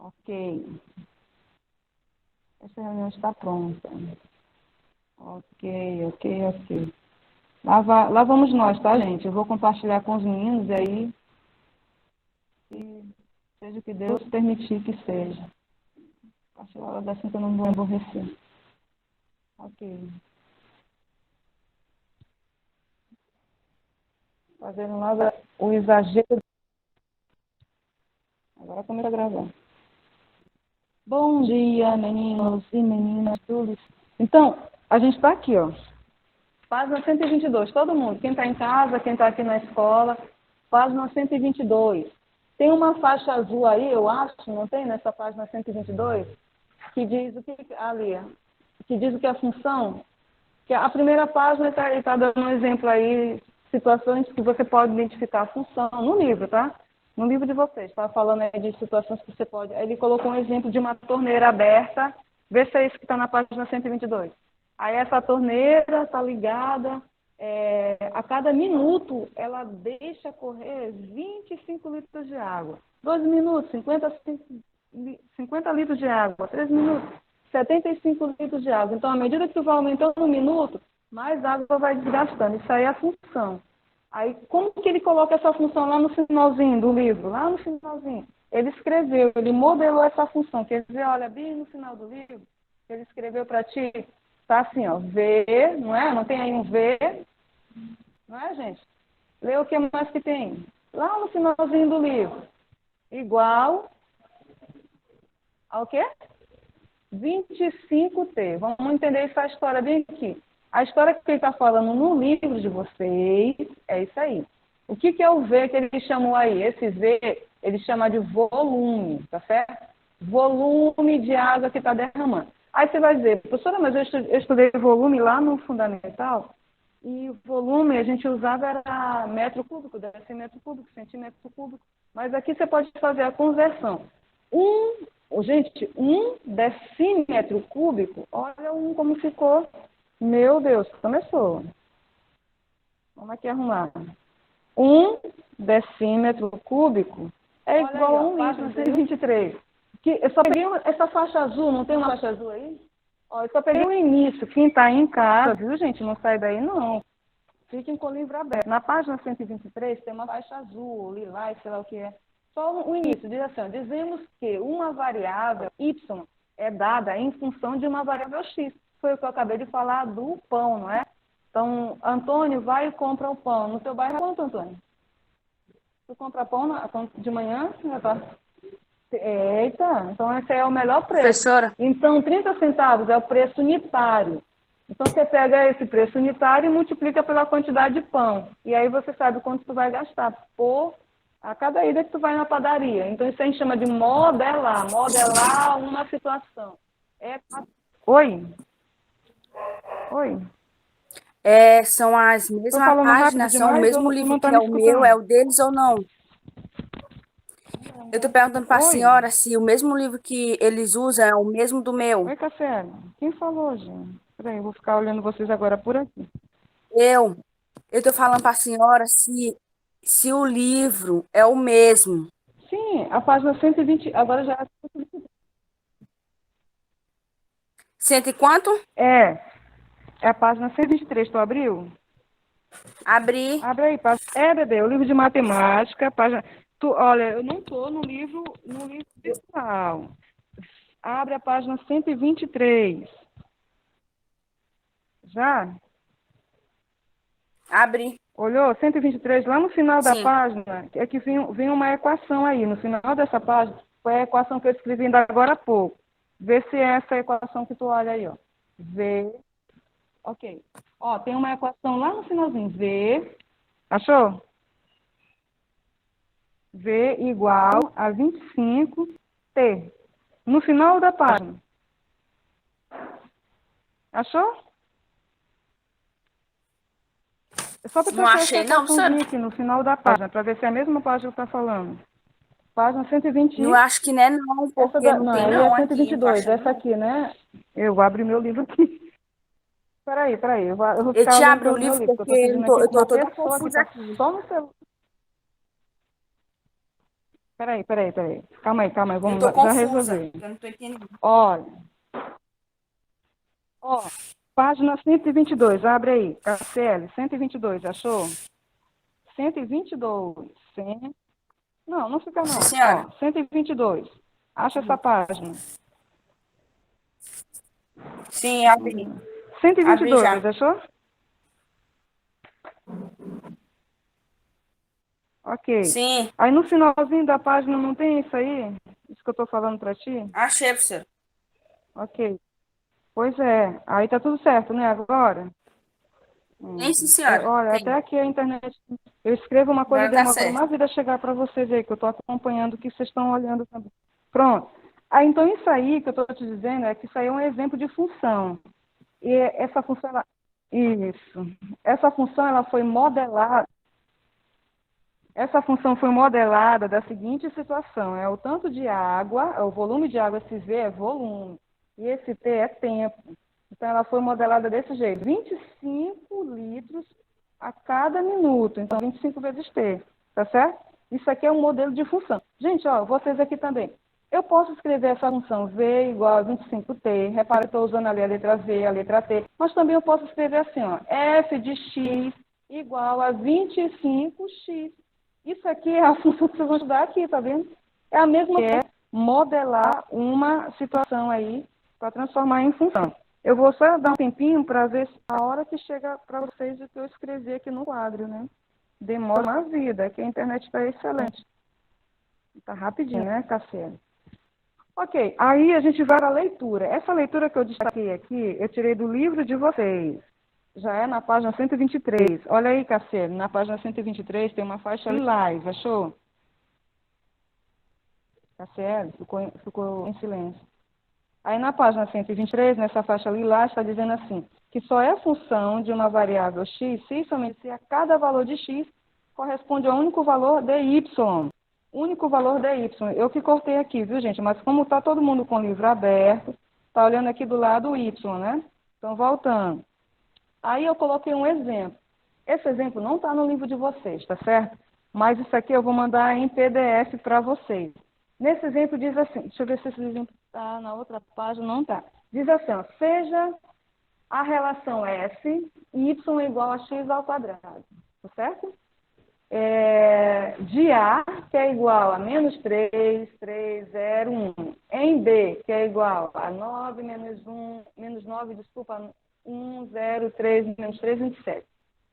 Ok. Essa reunião está pronta. Ok, ok, ok. Lá vamos nós, tá, gente? Eu vou compartilhar com os meninos e aí, e seja o que Deus permitir que seja. Acho que a hora dessa que eu não vou aborrecer. Ok. Fazendo lá o exagero. Agora começa a gravar. Bom dia, meninos e meninas, tudo. Então, a gente está aqui, ó. Página 122, todo mundo. Quem está em casa, quem está aqui na escola. Página 122. Tem uma faixa azul aí, eu acho, não tem, nessa página 122, que diz o que ali, que diz o que é a função. Que a primeira página está dando um exemplo aí, situações que você pode identificar a função, no livro, tá? No livro de vocês, está falando aí de situações que você pode. Ele colocou um exemplo de uma torneira aberta, vê se é isso que está na página 122. Aí essa torneira está ligada, a cada minuto ela deixa correr 25 litros de água. 2 minutos, 50 litros de água. 3 minutos, 75 litros de água. Então, à medida que tu vai aumentando um minuto, mais água vai desgastando. Isso aí é a função. Aí, como que ele coloca essa função lá no finalzinho do livro? Lá no finalzinho. Ele escreveu, ele modelou essa função. Quer dizer, olha, bem no final do livro, ele escreveu para ti, tá assim, ó, V, não é? Não tem aí um V, não é, gente? Lê o que mais que tem. Lá no finalzinho do livro. Igual ao quê? 25T. Vamos entender essa história bem aqui. A história que ele está falando no livro de vocês é isso aí. O que é o V que ele chamou aí? Esse V, ele chama de volume, tá certo? Volume de água que está derramando. Aí você vai dizer, professora, mas eu estudei volume lá no fundamental, e o volume a gente usava era metro cúbico, decímetro cúbico, centímetro cúbico. Mas aqui você pode fazer a conversão. Gente, 1 decímetro cúbico, olha como ficou. Meu Deus, começou. Vamos aqui arrumar. 1 decímetro cúbico é igual a 1 litro, 123. Eu só peguei essa faixa azul, não tem uma faixa azul aí? Ó, eu só peguei o início. Quem está em casa, viu, gente? Não sai daí, não. Fiquem com o livro aberto. Na página 123 tem uma faixa azul, lilás, sei lá o que é. Só o início, diz assim, ó, dizemos que uma variável y é dada em função de uma variável x. Foi o que eu acabei de falar do pão, não é? Então, Antônio vai e compra o pão. No teu bairro é quanto, Antônio? Tu compra pão de manhã? Eita, então esse é o melhor preço. Professora, Então, 30 centavos é o preço unitário. Então, você pega esse preço unitário e multiplica pela quantidade de pão. E aí você sabe quanto tu vai gastar por a cada ida que tu vai na padaria. Então, isso a gente chama de modelar. Modelar uma situação. É... Oi? Oi? são as Tô mesmas falando rápido páginas, são o demais mesmo ou tu livro não tá que me é o meu, escutando? é o deles ou não? Eu estou perguntando para a Oi? senhora se o mesmo livro que eles usam é o mesmo do meu. Oi, Cassiane. Quem falou, gente? Peraí, eu vou ficar olhando vocês agora por aqui. Eu eu estou falando para a senhora se o livro é o mesmo. Sim, a página 120, agora já Cento e quanto? é, é a página 123, tu abriu? Abri. Abre aí, bebê, o livro de matemática, página, olha, eu não estou no livro virtual. Abre a página 123. Já? Abri. Olhou? 123, lá no final da Sim. página, é que vem uma equação aí, no final dessa página, foi a equação que eu escrevi ainda agora há pouco. Vê se é essa equação que tu olha aí, ó. V, ok. Ó, tem uma equação lá no finalzinho, V, achou? V igual a 25T. No final da página. Achou? É só para tu Não achar essa achei, não, professora. equaçãozinha aqui no final da página, para ver se é a mesma página que está falando. Página 120. Não acho que não é não, porque não Não, tem aí é não aqui, não tô 122. achando Essa não. aqui, né? Eu vou abrir meu livro aqui. Peraí. Eu vou Eu ficar te olhando abro o pelo meu livro livro, porque eu porque estou pedindo aqui eu para tô uma toda pessoa que confusa está aqui. só no celular. Peraí. Calma aí, Eu vamos tô já confusa, resolver. eu não tô entendendo. Olha, ó, página 122, abre aí, KCL, 122, achou? 122, não fica Sim, não, senhora. ó, 122, acha essa página. Sim, abri. Abri 122, já. achou? Ok. Sim, Aí no finalzinho da página não tem isso aí? Isso que eu estou falando para ti? achei, professora. Ok. Pois é. Aí tá tudo certo, né, agora? Sim, sim, É, senhora. olha, até Tem. aqui a internet. Eu escrevo uma coisa e Agora tá demora certo. uma vida a chegar para vocês aí, que eu estou acompanhando o que vocês estão olhando também. Pronto. Ah, então isso aí que eu estou te dizendo é que isso aí é um exemplo de função. E essa função, isso. Essa função, ela foi modelada. Essa função foi modelada da seguinte situação: é o tanto de água, é o volume de água, esse V é volume, e esse T é tempo. Então, ela foi modelada desse jeito: 25 litros a cada minuto. Então, 25 vezes T, tá certo? Isso aqui é um modelo de função. Gente, ó, vocês aqui também. Eu posso escrever essa função V igual a 25T. Repara que estou usando ali a letra V, a letra T. Mas também eu posso escrever assim, ó, F de X igual a 25X. Isso aqui é a função que vocês vão estudar aqui, tá vendo? É a mesma coisa, é modelar uma situação aí para transformar em função. Eu vou só dar um tempinho para ver a hora que chega para vocês o que eu escrevi aqui no quadro, né? Demora uma vida, que a internet está excelente. Está rapidinho, né, Cassiane? Ok, aí a gente vai para a leitura. Essa leitura que eu destaquei aqui, eu tirei do livro de vocês. Já é na página 123. Olha aí, Cassiane, na página 123 tem uma faixa live, achou? Cassiane, ficou em silêncio. Aí na página 123, nessa faixa lilás, está dizendo assim, que só é função de uma variável x se e somente se a cada valor de x corresponde ao único valor de y. Único valor de y. Eu que cortei aqui, viu, gente? Mas como está todo mundo com o livro aberto, está olhando aqui do lado o y, né? Então, voltando. Aí eu coloquei um exemplo. Esse exemplo não está no livro de vocês, tá certo? Mas isso aqui eu vou mandar em PDF para vocês. Nesse exemplo diz assim, deixa eu ver se esse exemplo está na outra página, não está. Diz assim, ó, seja a relação S, y igual a x ao quadrado, tá certo? De A, que é igual a menos 3, 3, 0, 1. Em B, que é igual a 9 menos 1, menos 9, desculpa, 1, 0, 3, menos 3, 27.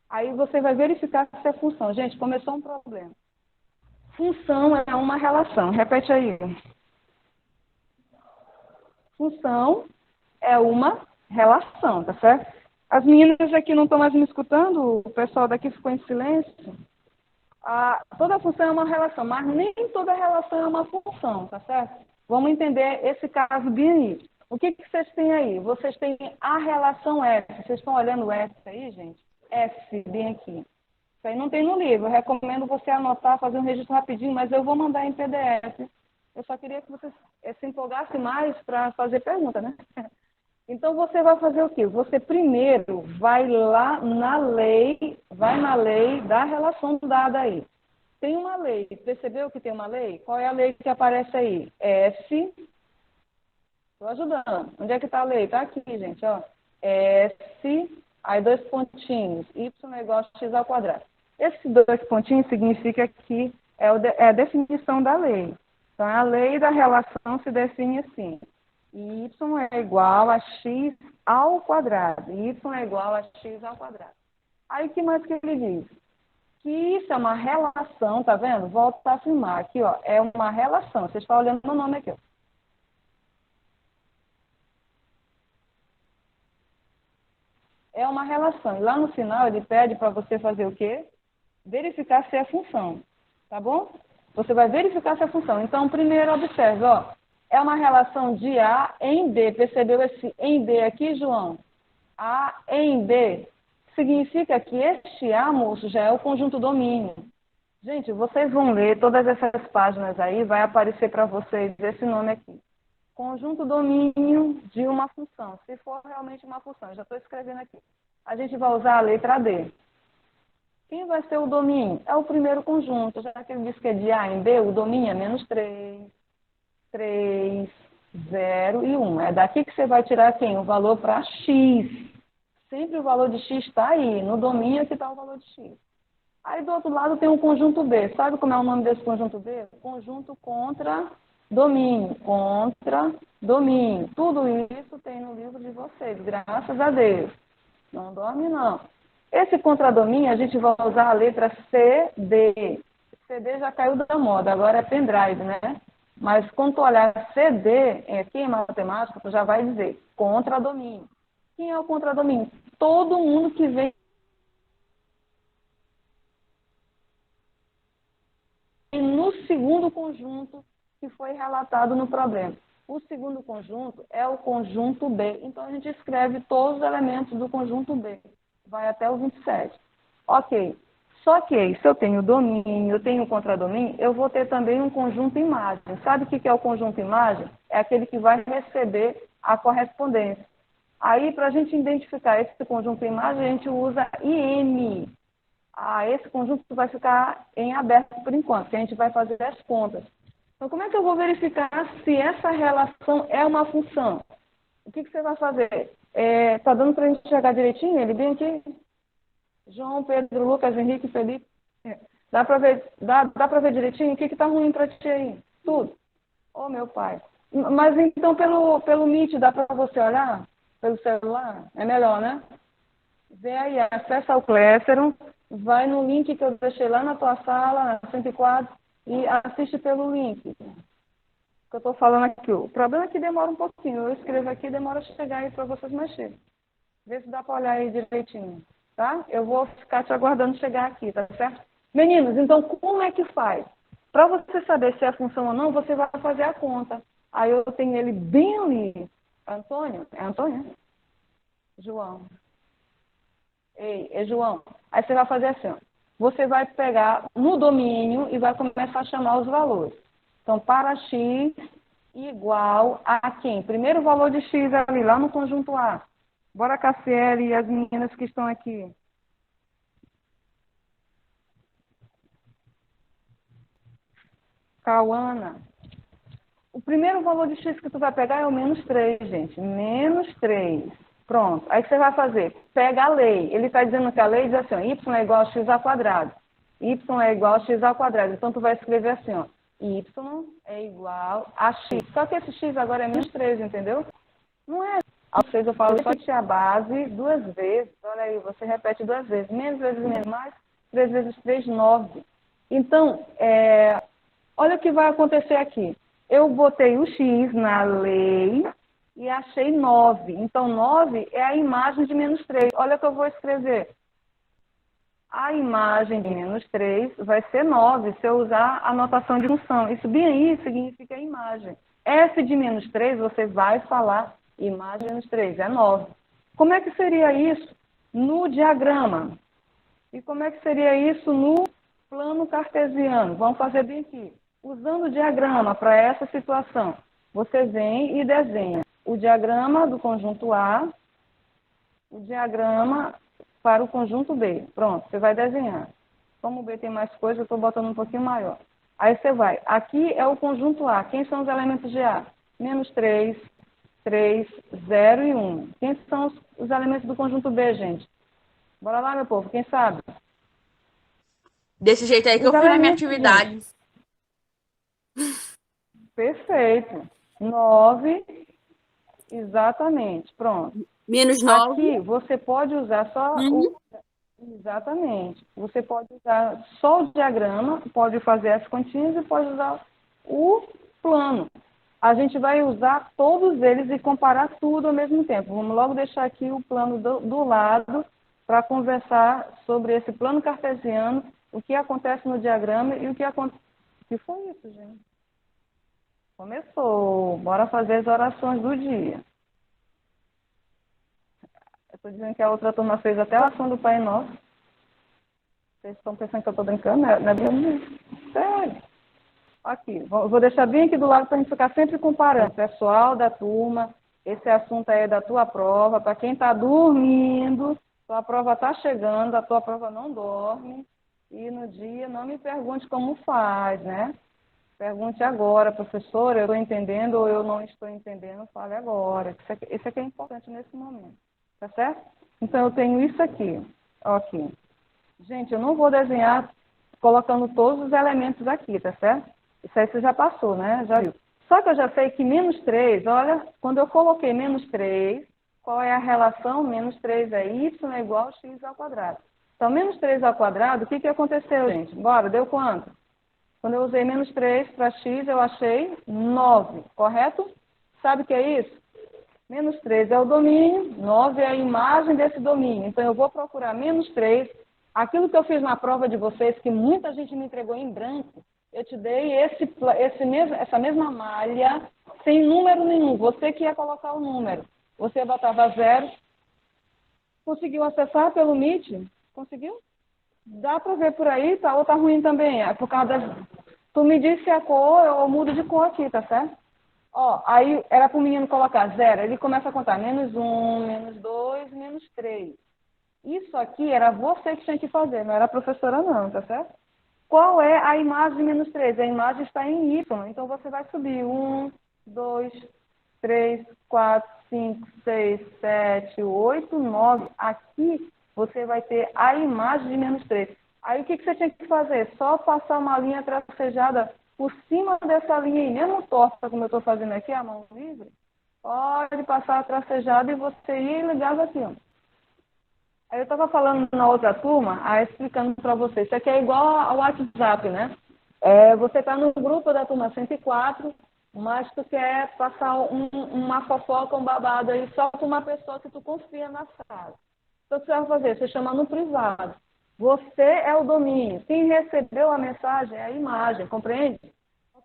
Aí você vai verificar se é função. Gente, começou um problema. Função é uma relação. Repete aí. Função é uma relação, tá certo? As meninas aqui não estão mais me escutando? O pessoal daqui ficou em silêncio? Toda função é uma relação, mas nem toda relação é uma função, tá certo? Vamos entender esse caso bem aí. O que vocês têm aí? Vocês têm a relação F. Vocês estão olhando o F aí, gente? F, bem aqui. Isso aí não tem no livro. Eu recomendo você anotar, fazer um registro rapidinho, mas eu vou mandar em PDF. Eu só queria que você se empolgasse mais para fazer pergunta, né? Então você vai fazer o quê? Você primeiro vai lá na lei da relação dada aí. Tem uma lei. Percebeu que tem uma lei? Qual é a lei que aparece aí? S. Estou ajudando. Onde é que está a lei? Está aqui, gente. Ó. S, aí dois pontinhos. Y é igual a x ao quadrado. Esses dois pontinhos significa que é a definição da lei. Então, a lei da relação se define assim. Y é igual a x ao quadrado. Y é igual a x ao quadrado. Aí, o que mais que ele diz? Que isso é uma relação, tá vendo? Volto a afirmar aqui, ó. É uma relação. Vocês estão olhando o nome aqui, ó. É uma relação. E lá no final ele pede para você fazer o quê? Verificar se é função. Tá bom? Você vai verificar se é função. Então, primeiro observe, ó. É uma relação de A em B. Percebeu esse em B aqui, João? A em B. Significa que este A, moço, já é o conjunto domínio. Gente, vocês vão ler todas essas páginas aí, vai aparecer para vocês esse nome aqui. Conjunto domínio de uma função. Se for realmente uma função, eu já estou escrevendo aqui. A gente vai usar a letra D. Quem vai ser o domínio? É o primeiro conjunto. Já que ele diz que é de A em B, o domínio é menos 3, 0 e 1. É daqui que você vai tirar quem? O valor para x. Sempre o valor de x está aí. No domínio é que está o valor de x. Aí do outro lado tem um conjunto B. Sabe como é o nome desse conjunto B? Conjunto contra domínio. Contra domínio. Tudo isso tem no livro de vocês, graças a Deus. Não dorme, não. Esse contradomínio, a gente vai usar a letra CD. CD já caiu da moda, agora é pendrive, né? Mas quando tu olhar CD, aqui em matemática, tu já vai dizer contradomínio. Quem é o contradomínio? Todo mundo que vem no segundo conjunto que foi relatado no problema. O segundo conjunto é o conjunto B. Então, a gente escreve todos os elementos do conjunto B. Vai até o 27. Ok. Só que se eu tenho domínio, eu tenho contradomínio, eu vou ter também um conjunto imagem. Sabe o que é o conjunto imagem? É aquele que vai receber a correspondência. Aí, para a gente identificar esse conjunto imagem, a gente usa IM. Esse conjunto vai ficar em aberto por enquanto, que a gente vai fazer as contas. Então, como é que eu vou verificar se essa relação é uma função? O que você vai fazer? Tá dando para a gente enxergar direitinho? Ele bem aqui? João, Pedro, Lucas, Henrique, Felipe. Dá para ver direitinho? O que está ruim para ti aí? Tudo. Oh, meu pai. Mas então, pelo Meet, dá para você olhar? Pelo celular? É melhor, né? Vê aí, acessa o Classroom, vai no link que eu deixei lá na tua sala, 104, e assiste pelo link. Que eu estou falando aqui. O problema é que demora um pouquinho. Eu escrevo aqui e demora a chegar aí para vocês mexerem. Vê se dá para olhar aí direitinho, tá? Eu vou ficar te aguardando chegar aqui, tá certo? Meninos, então como é que faz? Para você saber se é função ou não, você vai fazer a conta. Aí eu tenho ele bem ali. Antônio? É Antônio? João. Ei, é João. Aí você vai fazer assim, ó. Você vai pegar no domínio e vai começar a chamar os valores. Então, para x igual a quem? Primeiro valor de x ali, lá no conjunto A. Bora, Cassiele e as meninas que estão aqui. Cauana. O primeiro valor de x que tu vai pegar é o menos 3, gente. Menos 3. Pronto. Aí o que você vai fazer? Pega a lei. Ele está dizendo que a lei diz assim, ó, y é igual a x ao quadrado. Y é igual a x ao quadrado. Então, tu vai escrever assim, ó. Y é igual a x. Só que esse x agora é menos 3, entendeu? Não é. Ao 6 eu falo repete a base 2 vezes. Olha aí, você repete 2 vezes. Menos vezes menos mais. 3 vezes 3, 9. Então, olha o que vai acontecer aqui. Eu botei o x na lei e achei 9. Então, 9 é a imagem de menos 3. Olha o que eu vou escrever. A imagem de menos 3 vai ser 9 se eu usar a notação de função. Isso bem aí significa imagem. F de menos 3, você vai falar imagem de menos 3, é 9. Como é que seria isso no diagrama? E como é que seria isso no plano cartesiano? Vamos fazer bem aqui. Usando o diagrama para essa situação, você vem e desenha o diagrama do conjunto A, o diagrama para o conjunto B. Pronto, você vai desenhar. Como o B tem mais coisa, eu estou botando um pouquinho maior. Aí você vai. Aqui é o conjunto A. Quem são os elementos de A? Menos 3, 3, 0 e 1. Quem são os elementos do conjunto B, gente? Bora lá, meu povo. Quem sabe? Desse jeito aí que Os eu fiz a minha elementos, atividade. gente. Perfeito. 9, exatamente. Pronto. Menos 9. Aqui você pode usar só o... Exatamente. Você pode usar só o diagrama, pode fazer as continhas e pode usar o plano. A gente vai usar todos eles e comparar tudo ao mesmo tempo. Vamos logo deixar aqui o plano do lado para conversar sobre esse plano cartesiano, o que acontece no diagrama e o que acontece. O que foi isso, gente? Começou. Bora fazer as orações do dia. Eu estou dizendo que a outra turma fez até a oração do Pai Nosso. Vocês estão pensando que eu estou brincando? Não é bem sério. Aqui, vou deixar bem aqui do lado para a gente ficar sempre comparando. Pessoal da turma, esse assunto aí é da tua prova. Para quem está dormindo, Tua prova está chegando, a tua prova não dorme. E no dia não me pergunte como faz, né? Pergunte agora, professora, eu estou entendendo ou eu não estou entendendo, fale agora. Isso aqui é importante nesse momento, tá certo? Então, eu tenho isso aqui, ok. Gente, eu não vou desenhar colocando todos os elementos aqui, tá certo? Isso aí você já passou, né? Já viu. Só que eu já sei que menos 3, olha, quando eu coloquei menos 3, qual é a relação? Menos 3 é y é igual a x ao quadrado. Então, menos 3 ao quadrado, o que aconteceu, gente? Bora, deu quanto? Quando eu usei menos 3 para x, eu achei 9, correto? Sabe o que é isso? Menos 3 é o domínio, 9 é a imagem desse domínio. Então, eu vou procurar menos 3. Aquilo que eu fiz na prova de vocês, que muita gente me entregou em branco, eu te dei essa mesma malha, sem número nenhum. Você que ia colocar o número. Você botava 0. Conseguiu acessar pelo Meet? Conseguiu? Dá para ver por aí, tá? Ou tá ruim também? É por causa das... Tu me disse a cor, eu mudo de cor aqui, tá certo? Ó, aí era pro menino colocar 0. Ele começa a contar menos 1, menos 2, menos 3. Isso aqui era você que tinha que fazer, não era a professora não, tá certo? Qual é a imagem de menos 3? A imagem está em Y, então você vai subir 1, 2, 3, 4, 5, 6, 7, 8, 9. Aqui você vai ter a imagem de menos 3. Aí o que você tinha que fazer? Só passar uma linha tracejada por cima dessa linha aí, mesmo torta como eu estou fazendo aqui, a mão livre. Pode passar a tracejada e você ir ligado aqui, ó. Aí eu estava falando na outra turma, aí explicando para vocês. Isso aqui é igual ao WhatsApp, né? Você está no grupo da turma 104, mas tu quer passar uma fofoca, um babado aí só com uma pessoa que tu confia na sala. Então, o que você vai fazer? Você chama no privado. Você é o domínio. Quem recebeu a mensagem é a imagem, compreende?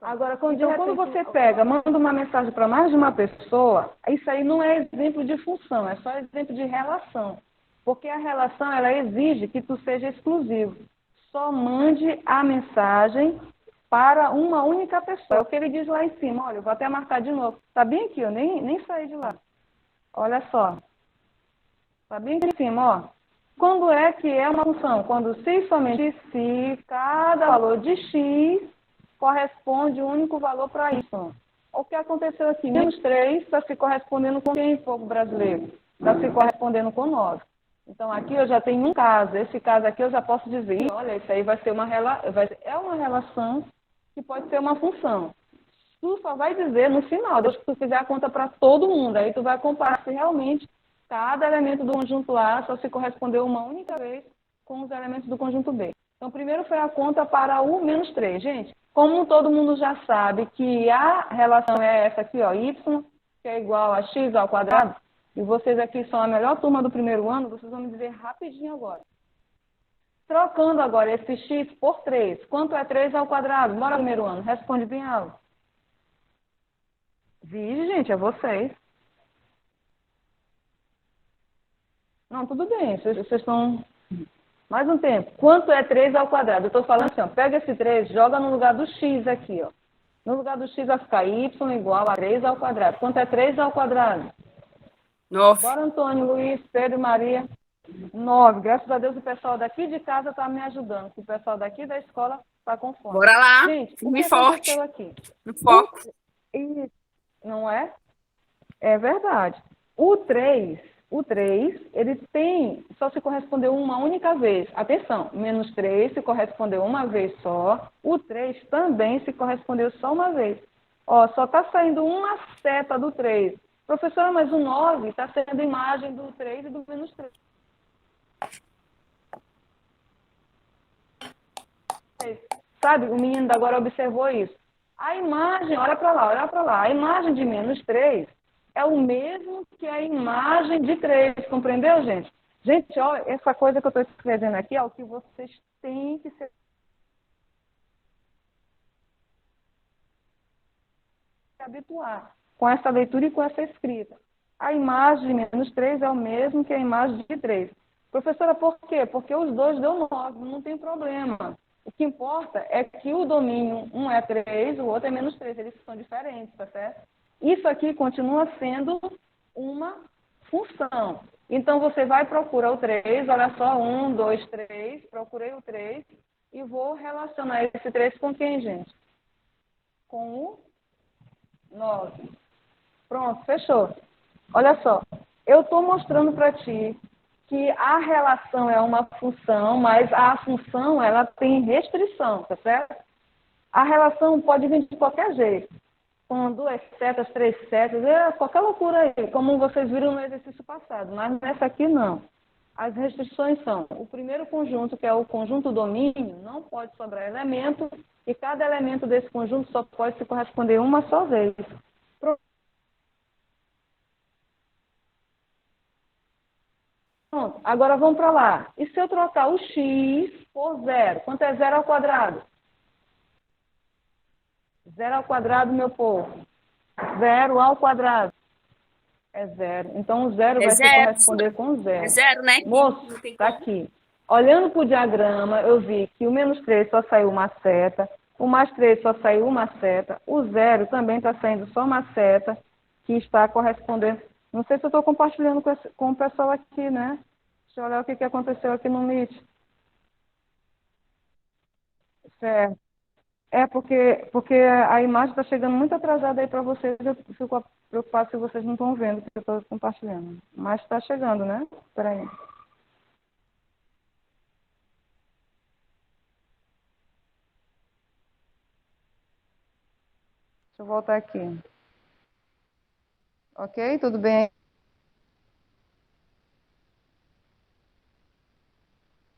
Agora, quando você pega, manda uma mensagem para mais de uma pessoa, isso aí não é exemplo de função, é só exemplo de relação. Porque a relação, ela exige que tu seja exclusivo. Só mande a mensagem para uma única pessoa. É o que ele diz lá em cima. Olha, eu vou até marcar de novo. Tá bem aqui, eu nem saí de lá. Olha só. Tá bem aqui em cima, ó. Quando é que é uma função? Quando se e somente se cada valor de x corresponde um único valor para y. O que aconteceu aqui? Menos 3 está se correspondendo com quem, povo brasileiro? Está se correspondendo com 9. Então, aqui eu já tenho um caso. Esse caso aqui eu já posso dizer, olha, isso aí vai ser uma relação que pode ser uma função. Tu só vai dizer no final, depois que tu fizer a conta para todo mundo. Aí tu vai comparar se realmente cada elemento do conjunto A só se correspondeu uma única vez com os elementos do conjunto B. Então, primeiro foi a conta para o menos 3. Gente, como todo mundo já sabe que a relação é essa aqui, ó, y, que é igual a x ao quadrado, e vocês aqui são a melhor turma do primeiro ano, vocês vão me dizer rapidinho agora. Trocando agora esse x por 3, quanto é 3 ao quadrado? Bora primeiro ano, responde bem alto. Vige, gente, é vocês. Não, tudo bem, vocês estão... Mais um tempo. Quanto é 3 ao quadrado? Eu estou falando assim, ó, pega esse 3, joga no lugar do x aqui, ó. No lugar do x vai ficar y igual a 3 ao quadrado. Quanto é 3 ao quadrado? 9. Bora, Antônio, Luiz, Pedro e Maria. 9. Graças a Deus o pessoal daqui de casa está me ajudando. O pessoal daqui da escola está com fome. Bora lá. Gente, firme o que forte. aconteceu aqui? No foco. Não é? É verdade. O 3, ele só se correspondeu uma única vez. Atenção, menos 3 se correspondeu uma vez só. O 3 também se correspondeu só uma vez. Ó, só está saindo uma seta do 3. Professora, mas o 9 está sendo imagem do 3 e do menos 3. Sabe, o menino agora observou isso. A imagem, olha para lá. A imagem de menos 3 é o mesmo que a imagem de 3. Compreendeu, gente? Gente, ó, essa coisa que eu estou escrevendo aqui é o que vocês têm que se habituar com essa leitura e com essa escrita. A imagem de menos 3 é o mesmo que a imagem de 3. Professora, por quê? Porque os dois dão 9, não tem problema. O que importa é que o domínio, um é 3, o outro é menos 3. Eles são diferentes, tá certo? Isso aqui continua sendo uma função. Então, você vai procurar o 3, olha só, 1, 2, 3, procurei o 3 e vou relacionar esse 3 com quem, gente? Com o 9. Pronto, fechou. Olha só, eu estou mostrando para ti que a relação é uma função, mas a função ela tem restrição, tá certo? A relação pode vir de qualquer jeito, com 2 setas, 3 setas, qualquer loucura aí, como vocês viram no exercício passado, mas nessa aqui não. As restrições são, o primeiro conjunto, que é o conjunto domínio, não pode sobrar elemento, e cada elemento desse conjunto só pode se corresponder uma só vez. Pronto, agora vamos para lá. E se eu trocar o x por zero? Quanto é zero ao quadrado? Zero ao quadrado, meu povo. Zero ao quadrado. É zero. Então, o zero É vai se zero. corresponder com zero. É zero, né? Moço, Não tem está como. aqui. Olhando para o diagrama, eu vi que o menos 3 só saiu uma seta, o mais 3 só saiu uma seta, o zero também está saindo só uma seta, que está correspondendo. Não sei se eu estou compartilhando com o pessoal aqui, né? Deixa eu olhar o que aconteceu aqui no Meet. Certo. É porque a imagem está chegando muito atrasada aí para vocês. Eu fico preocupada se vocês não estão vendo o que eu estou compartilhando. Mas está chegando, né? Espera aí. Deixa eu voltar aqui. Ok? Tudo bem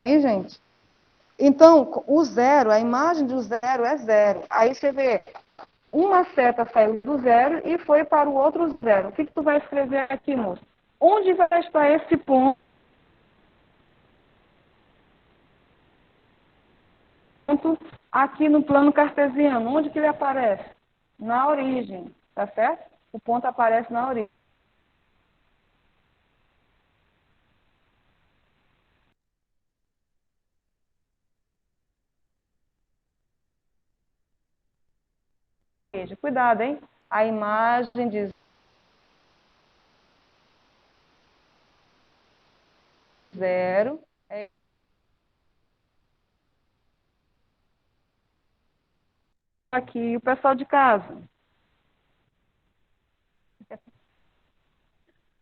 aí, gente? Então, o zero, a imagem do zero é zero. Aí você vê, uma seta saiu do zero e foi para o outro zero. O que tu vai escrever aqui, moço? Onde vai estar esse ponto aqui no plano cartesiano? Onde que ele aparece? Na origem, tá certo? O ponto aparece na origem. Cuidado, hein? A imagem de zero é aqui. O pessoal de casa.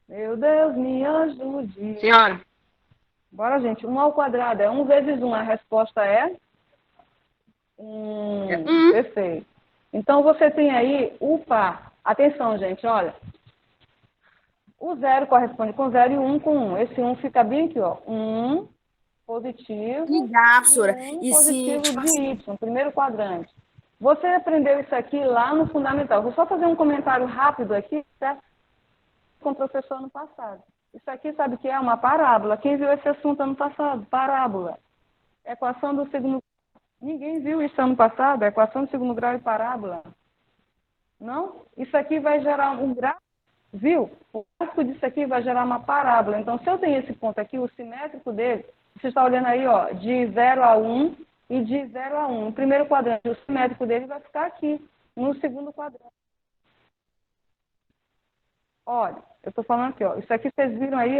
Meu Deus, me ajude. Senhora. Bora, gente. 1 ao quadrado é 1 vezes 1. A resposta é É 1. um. Perfeito. Então, você tem aí o par. Atenção, gente, olha. O zero corresponde com zero e o 1 com 1. Esse 1 fica bem aqui, ó. 1 positivo Ligar, e professora. 1 E se, positivo tipo de assim, Y, primeiro quadrante. Você aprendeu isso aqui lá no fundamental. Vou só fazer um comentário rápido aqui, certo? Com o professor ano passado. Isso aqui, sabe o que é? Uma parábola. Quem viu esse assunto ano passado? Parábola. Equação do segundo. Ninguém viu isso ano passado? Equação do segundo grau e parábola. Não? Isso aqui vai gerar um gráfico. Viu? O gráfico disso aqui vai gerar uma parábola. Então, se eu tenho esse ponto aqui, o simétrico dele, você está olhando aí, ó, de 0 a 1 e de 0 a 1. No primeiro quadrante, o simétrico dele vai ficar aqui, no segundo quadrante. Olha, eu estou falando aqui, ó. Isso aqui vocês viram aí,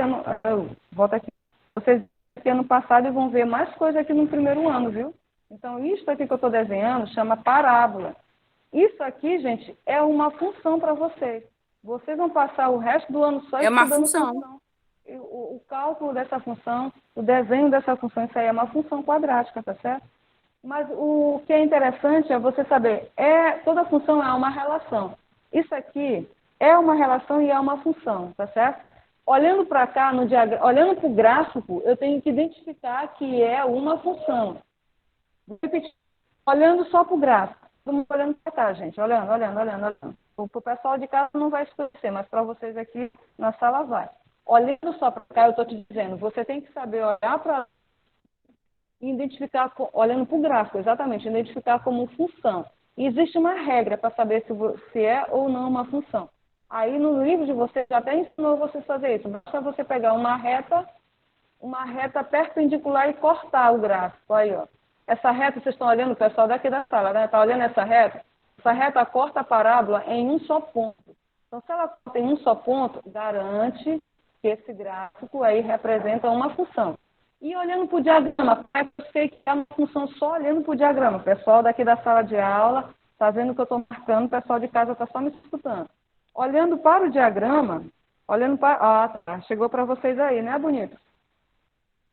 volta aqui. Vocês viram aqui ano passado e vão ver mais coisa aqui no primeiro ano, viu? Então, isso aqui que eu estou desenhando chama parábola. Isso aqui, gente, é uma função para vocês. Vocês vão passar o resto do ano só é uma estudando função. função. O cálculo dessa função, o desenho dessa função, isso aí é uma função quadrática, tá certo? Mas o que é interessante é você saber, toda função é uma relação. Isso aqui é uma relação e é uma função, tá certo? Olhando para cá, no diagrama, olhando para o gráfico, eu tenho que identificar que é uma função. Vou repetir, olhando só para o gráfico. Todo mundo olhando para cá, gente. Olhando. Para o pessoal de casa não vai escurecer, mas para vocês aqui na sala vai. Olhando só para cá, eu estou te dizendo, você tem que saber olhar para e identificar, olhando para o gráfico, exatamente, identificar como função. E existe uma regra para saber se é ou não uma função. Aí no livro de vocês já até ensinou vocês a fazer isso. Basta você pegar uma reta perpendicular e cortar o gráfico. Aí, ó. Essa reta, vocês estão olhando, o pessoal daqui da sala, né? Está olhando essa reta? Essa reta corta a parábola em um só ponto. Então, se ela corta em um só ponto, garante porque esse gráfico aí representa uma função. E olhando para o diagrama, eu sei que é uma função só olhando para o diagrama. O pessoal daqui da sala de aula está vendo o que eu estou marcando, o pessoal de casa está só me escutando. Olhando para o diagrama, olhando para... Ah, tá, chegou para vocês aí, né, bonito?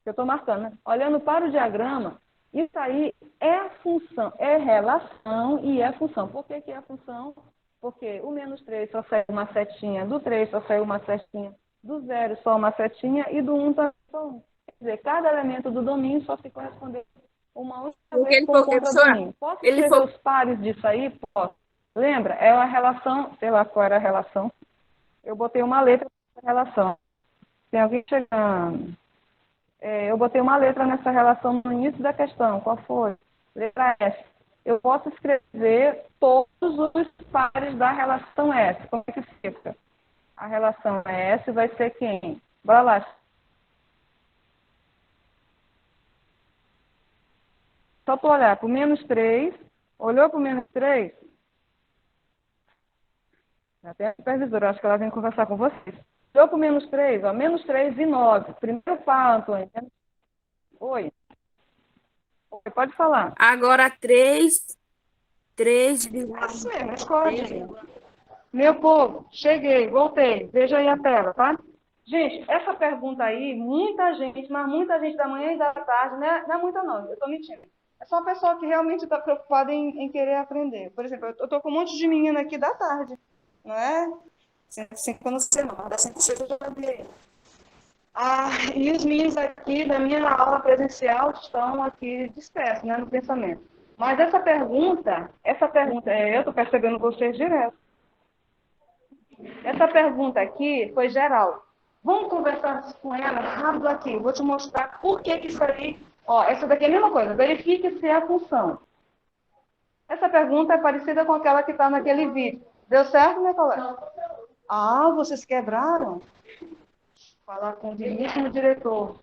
Eu estou marcando, né? Olhando para o diagrama, isso aí é função, é relação e é função. Por que que é função? Porque o -3 só saiu uma setinha, do 3 só saiu uma setinha, do 0 só uma setinha e do 1 também só um. Quer dizer, cada elemento do domínio só se corresponder uma única Porque vez ele por foi, conta do professora, domínio. Posso ele escrever foi. os pares disso aí? Posso. Lembra? É a relação, sei lá qual era a relação. Eu botei uma letra nessa relação. Tem alguém chegando? Eu botei uma letra nessa relação no início da questão. Qual foi? Letra S. Eu posso escrever todos os pares da relação S. Como é que fica? A relação S vai ser quem? Bora lá. Só para olhar para o -3. Olhou para o -3? Já tem a supervisora, acho que ela vem conversar com vocês. Olhou para o -3, ó, -3 e 9. Primeiro par, Antônio. Oi. Oi, pode falar. Agora 3 Isso mesmo, escolhe. Meu povo, cheguei, voltei. Veja aí a tela, tá? Gente, essa pergunta aí, muita gente, mas muita gente da manhã e da tarde, né? Não é muita não, eu estou mentindo. É só o pessoal que realmente está preocupado em querer aprender. Por exemplo, eu estou com um monte de menina aqui da tarde, não é? 105 eu não sei não, da 106 eu já vi. E os meninos aqui da minha aula presencial estão aqui dispersos, né, no pensamento. Mas eu estou percebendo vocês direto. Essa pergunta aqui foi geral. Vamos conversar com ela rápido aqui. Vou te mostrar por que isso aí... Ó, essa daqui é a mesma coisa. Verifique se é a função. Essa pergunta é parecida com aquela que está naquele vídeo. Deu certo, minha colega? Vocês quebraram? Falar com o digníssimo diretor.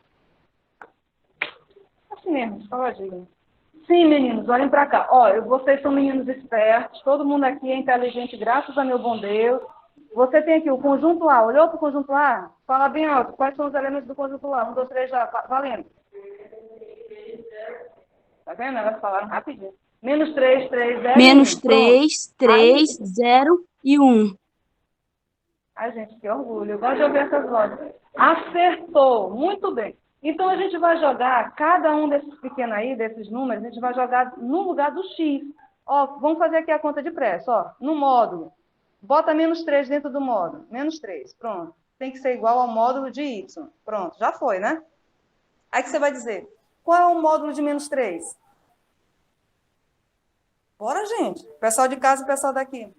Assim mesmo, faladinho. Sim, meninos, olhem para cá. Ó, vocês são meninos espertos, todo mundo aqui é inteligente, graças a meu bom Deus. Você tem aqui o conjunto A. Olhou para o conjunto A? Fala bem alto. Quais são os elementos do conjunto A? 1, 2, 3, já. Valendo. Tá vendo? Elas falaram rapidinho. -3, 3, 0 e 1. -3, 3, 0 e 1. Ai, gente, que orgulho. Eu gosto de ouvir essas vozes. Acertou. Muito bem. Então, a gente vai jogar cada um desses pequenos aí, desses números, a gente vai jogar no lugar do X. Ó, vamos fazer aqui a conta de pressa, ó. No módulo. Bota -3 dentro do módulo. -3, pronto. Tem que ser igual ao módulo de Y. Pronto, já foi, né? Aí que você vai dizer, qual é o módulo de -3? Bora, gente. Pessoal de casa e pessoal daqui.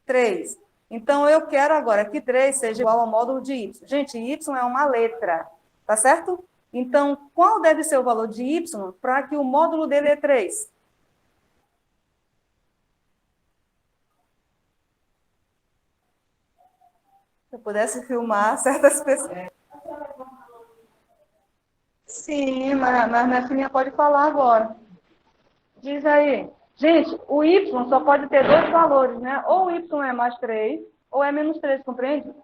3. Então, eu quero agora que 3 seja igual ao módulo de Y. Gente, Y é uma letra, tá certo? Então, qual deve ser o valor de Y para que o módulo dele é 3? Se eu pudesse filmar certas pessoas. Sim, mas minha filhinha pode falar agora. Diz aí. Gente, o Y só pode ter dois valores, né? Ou o Y é +3, ou é -3, compreende?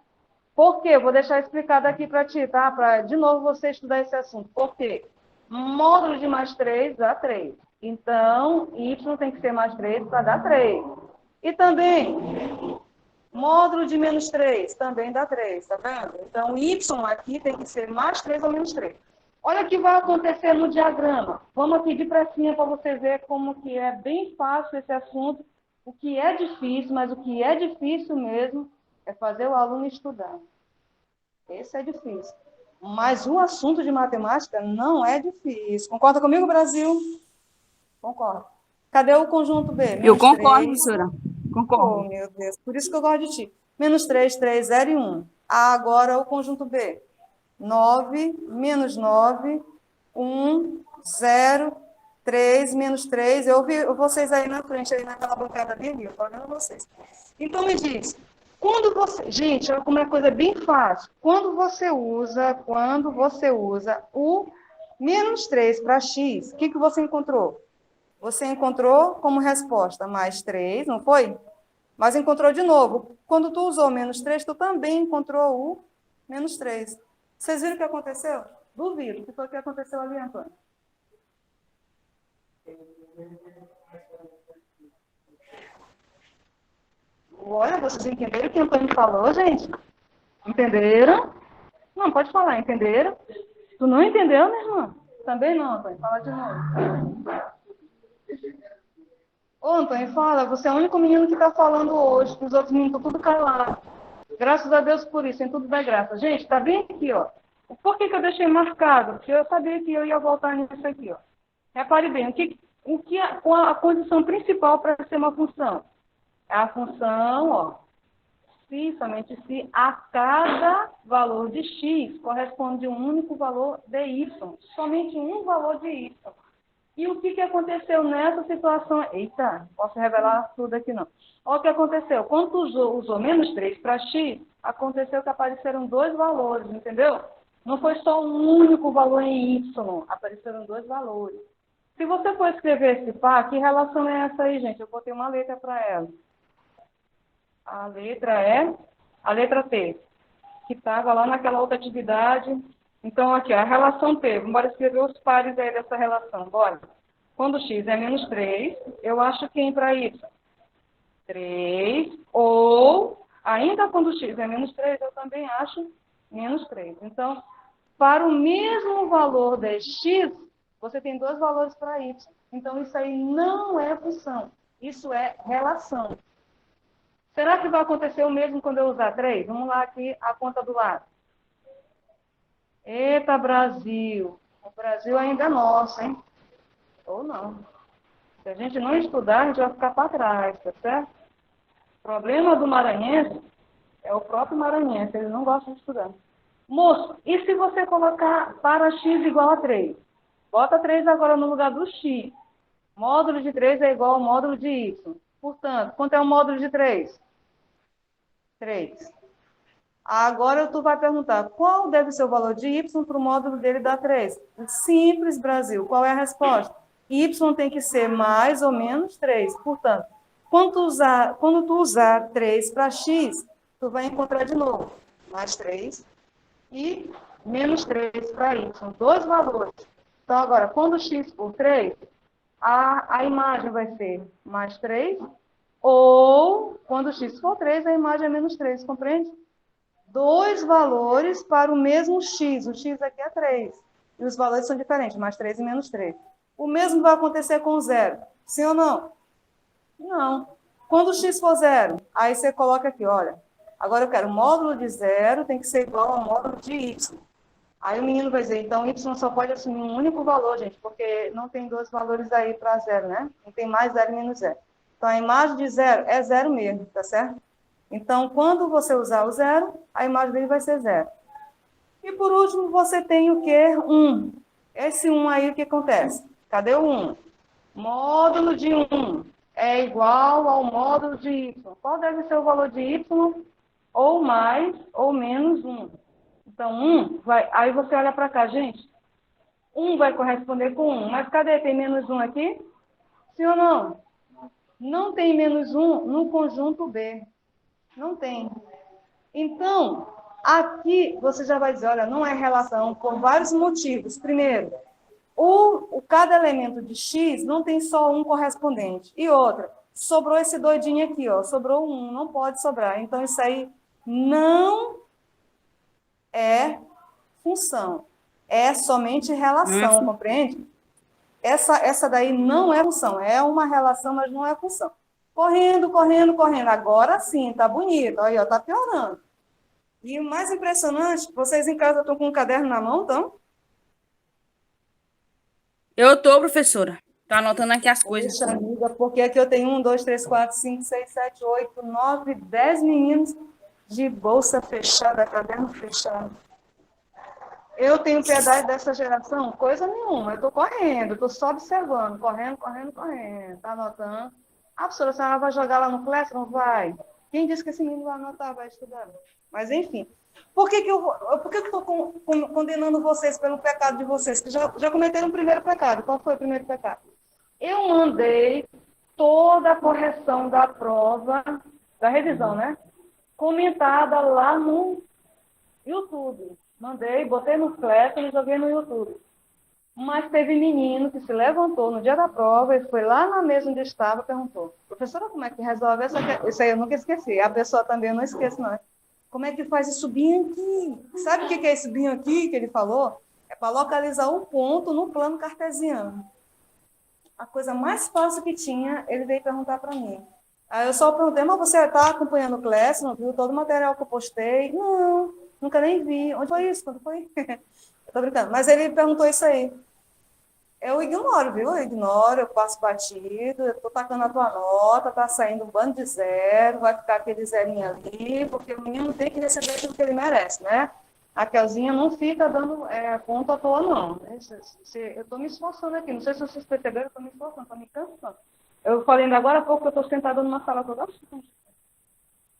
Por quê? Vou deixar explicado aqui para ti, tá? Para, de novo, você estudar esse assunto. Por quê? Módulo de +3 dá 3. Então, Y tem que ser +3 para dar 3. E também, módulo de -3 também dá 3, tá vendo? Então, Y aqui tem que ser +3 ou -3. Olha o que vai acontecer no diagrama. Vamos aqui de pressinha para você ver como que é bem fácil esse assunto. O que é difícil, mas o que é difícil mesmo é fazer o aluno estudar. Esse é difícil. Mas o assunto de matemática não é difícil. Concorda comigo, Brasil? Concordo. Cadê o conjunto B? Eu concordo, 3. professora. Oh, Concordo. meu Deus. Por isso que eu gosto de ti. -3, 3, 0 e 1. Agora o conjunto B. 9, -9, 1, 0, 3, -3. Eu vi vocês aí na frente, aí naquela bancada ali, eu estou olhando vocês. Então, me diz, quando você... Gente, olha como é uma coisa bem fácil. Quando você usa o -3 para x, o que você encontrou? Você encontrou como resposta +3, não foi? Mas encontrou de novo. Quando tu usou -3, tu também encontrou o menos 3. Vocês viram o que aconteceu? Duvido. O que foi que aconteceu ali, Antônio? Olha, vocês entenderam o que o Antônio falou, gente? Entenderam? Não, pode falar, entenderam? Tu não entendeu, minha irmã? Também não, Antônio. Fala de novo. Ô, Antônio, fala. Você é o único menino que está falando hoje. Os outros meninos estão tudo calados. Graças a Deus por isso, em tudo da graça. Gente, tá bem aqui, ó. Por que eu deixei marcado? Porque eu sabia que eu ia voltar nisso aqui, ó. Repare bem, qual a condição principal para ser uma função? É a função, ó, se, somente se, a cada valor de x corresponde um único valor de y. Somente um valor de y. E o que aconteceu nessa situação? Eita, não posso revelar tudo aqui não. Olha o que aconteceu. Quando tu usou menos 3 para x, aconteceu que apareceram dois valores, entendeu? Não foi só um único valor em y, apareceram dois valores. Se você for escrever esse par, que relação é essa aí, gente? Eu botei uma letra para ela. A letra é a letra T, que estava lá naquela outra atividade. Então, aqui, a relação T. Vamos escrever os pares aí dessa relação. Bora. Quando x é menos 3, eu acho quem para y? 3. Ou, ainda quando x é menos 3, eu também acho menos 3. Então, para o mesmo valor de x, você tem dois valores para y. Então, isso aí não é função. Isso é relação. Será que vai acontecer o mesmo quando eu usar 3? Vamos lá aqui, a conta do lado. Eita, Brasil. O Brasil ainda é nosso, hein? Ou não. Se a gente não estudar, a gente vai ficar para trás, tá certo? O problema do maranhense é o próprio maranhense. Ele não gosta de estudar. Moço, e se você colocar para x igual a 3? Bota 3 agora no lugar do x. Módulo de 3 é igual ao módulo de y. Portanto, quanto é o módulo de 3? 3. Agora tu vai perguntar, qual deve ser o valor de y para o módulo dele dar 3? Simples, Brasil. Qual é a resposta? Y tem que ser mais ou menos 3. Portanto, quando tu usar 3 para x, tu vai encontrar de novo mais 3 e menos 3 para y. Dois valores. Então, agora, quando x for 3, a imagem vai ser mais 3, ou, quando x for 3, a imagem é menos 3, compreende? Dois valores para o mesmo x. O x aqui é 3. E os valores são diferentes, mais 3 e menos 3. O mesmo vai acontecer com o zero. Sim ou não? Não. Quando o x for 0, aí você coloca aqui, olha. Agora eu quero o módulo de 0 tem que ser igual ao módulo de y. Aí o menino vai dizer, então y só pode assumir um único valor, gente, porque não tem dois valores aí para 0, né? Não tem mais 0 e menos 0. Então a imagem de 0 é 0 mesmo, tá certo? Então, quando você usar o 0, a imagem dele vai ser 0. E por último, você tem o quê? 1. Esse 1 aí, o que acontece? Cadê o 1? Módulo de 1 é igual ao módulo de y. Qual deve ser o valor de y? Ou mais ou menos 1. Então, 1 vai... Aí você olha para cá, gente. 1 vai corresponder com 1. Mas cadê? Tem menos 1 aqui? Sim ou não? Não tem menos 1 no conjunto B. Não tem. Então, aqui você já vai dizer, olha, não é relação por vários motivos. Primeiro, cada elemento de x não tem só um correspondente. E outra, sobrou esse doidinho aqui, ó, sobrou um, não pode sobrar. Então, isso aí não é função. É somente relação, compreende? Essa daí não é função. É uma relação, mas não é função. Correndo, correndo, correndo. Agora sim, tá bonito. Aí, ó, tá piorando. E o mais impressionante, vocês em casa estão com um caderno na mão, então? Eu tô, professora. Tô anotando aqui as coisas. Poxa, amiga, porque aqui eu tenho 1, 2, 3, 4, 5, 6, 7, 8, 9, 10 meninos de bolsa fechada, caderno fechado. Eu tenho piedade dessa geração? Coisa nenhuma. Eu tô correndo, tô só observando. Correndo, correndo, correndo. Tá anotando? Ah, professora, a senhora vai jogar lá no Classroom? Vai. Quem disse que esse menino vai anotar, vai estudar? Mas, enfim. Por que eu estou condenando vocês pelo pecado de vocês? Que já cometeram o primeiro pecado. Qual foi o primeiro pecado? Eu mandei toda a correção da prova, da revisão, né? Comentada lá no YouTube. Mandei, botei no Classroom e joguei no YouTube. Mas teve menino que se levantou no dia da prova, ele foi lá na mesa onde estava e perguntou: professora, como é que resolve essa questão? Isso aí eu nunca esqueci. A pessoa também eu não esqueço, não. Como é que faz isso bem aqui? Sabe o que é esse bem aqui que ele falou? É para localizar um ponto no plano cartesiano. A coisa mais fácil que tinha, ele veio perguntar para mim. Aí eu só perguntei: mas você está acompanhando o Class, não viu todo o material que eu postei? Não, nunca nem vi. Onde foi isso? Quando foi? Eu tô brincando. Mas ele perguntou isso aí. Eu ignoro, viu? Eu ignoro, eu passo batido, eu estou tacando a tua nota, está saindo um bando de zero, vai ficar aquele zerinho ali, porque o menino tem que receber aquilo que ele merece, né? A Kelzinha não fica dando ponto à toa, não. Né? Eu estou me esforçando aqui, não sei se vocês perceberam, eu estou me esforçando, estou me cansando. Eu falei ainda agora há pouco que eu estou sentada numa sala toda assim.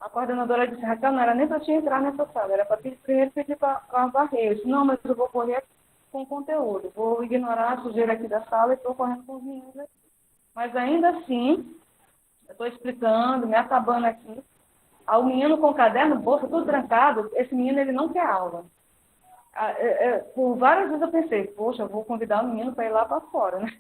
A coordenadora disse: Raquel, não era nem para te entrar nessa sala, era para primeiro pedir para varrer. Eu disse: não, mas eu vou correr com conteúdo, vou ignorar a sujeira aqui da sala e estou correndo com os meninos aqui. Mas ainda assim, eu estou explicando, me acabando aqui. O menino com o caderno, bolsa, tudo trancado, esse menino ele não quer aula. Por várias vezes eu pensei: poxa, eu vou convidar o menino para ir lá para fora, né?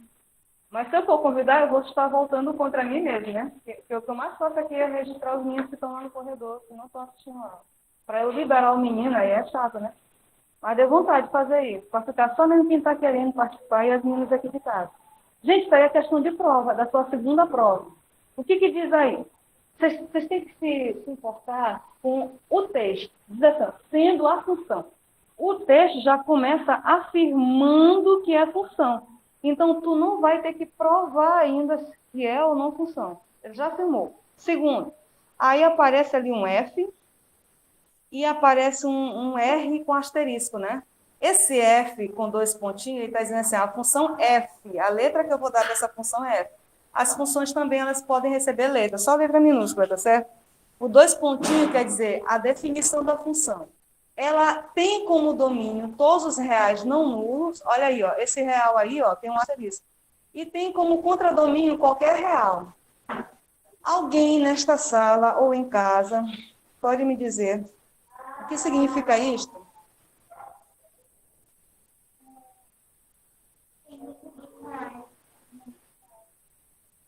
Mas se eu for convidar, eu vou estar voltando contra mim mesmo, né? Porque o que eu mais faço aqui é registrar os meninos que estão lá no corredor, que não estão assistindo aula. Para eu liberar o menino, aí é chato, né? Mas deu vontade de fazer isso, para ficar só mesmo quem está querendo participar e as meninas aqui de casa. Gente, isso aí é questão de prova, da sua segunda prova. O que diz aí? Vocês têm que se importar com o texto. Diz assim: sendo a função. O texto já começa afirmando que é função. Então, tu não vai ter que provar ainda se é ou não função. Ele já afirmou. Segundo, aí aparece ali um F e aparece um R com asterisco, né? Esse F com dois pontinhos, ele está dizendo assim: a função F, a letra que eu vou dar dessa função é F. As funções também, elas podem receber letra, só letra minúscula, tá certo? O dois pontinhos quer dizer a definição da função. Ela tem como domínio todos os reais não nulos. Olha aí, ó, esse real aí, ó, tem um asterisco. E tem como contradomínio qualquer real. Alguém nesta sala ou em casa pode me dizer o que significa isto?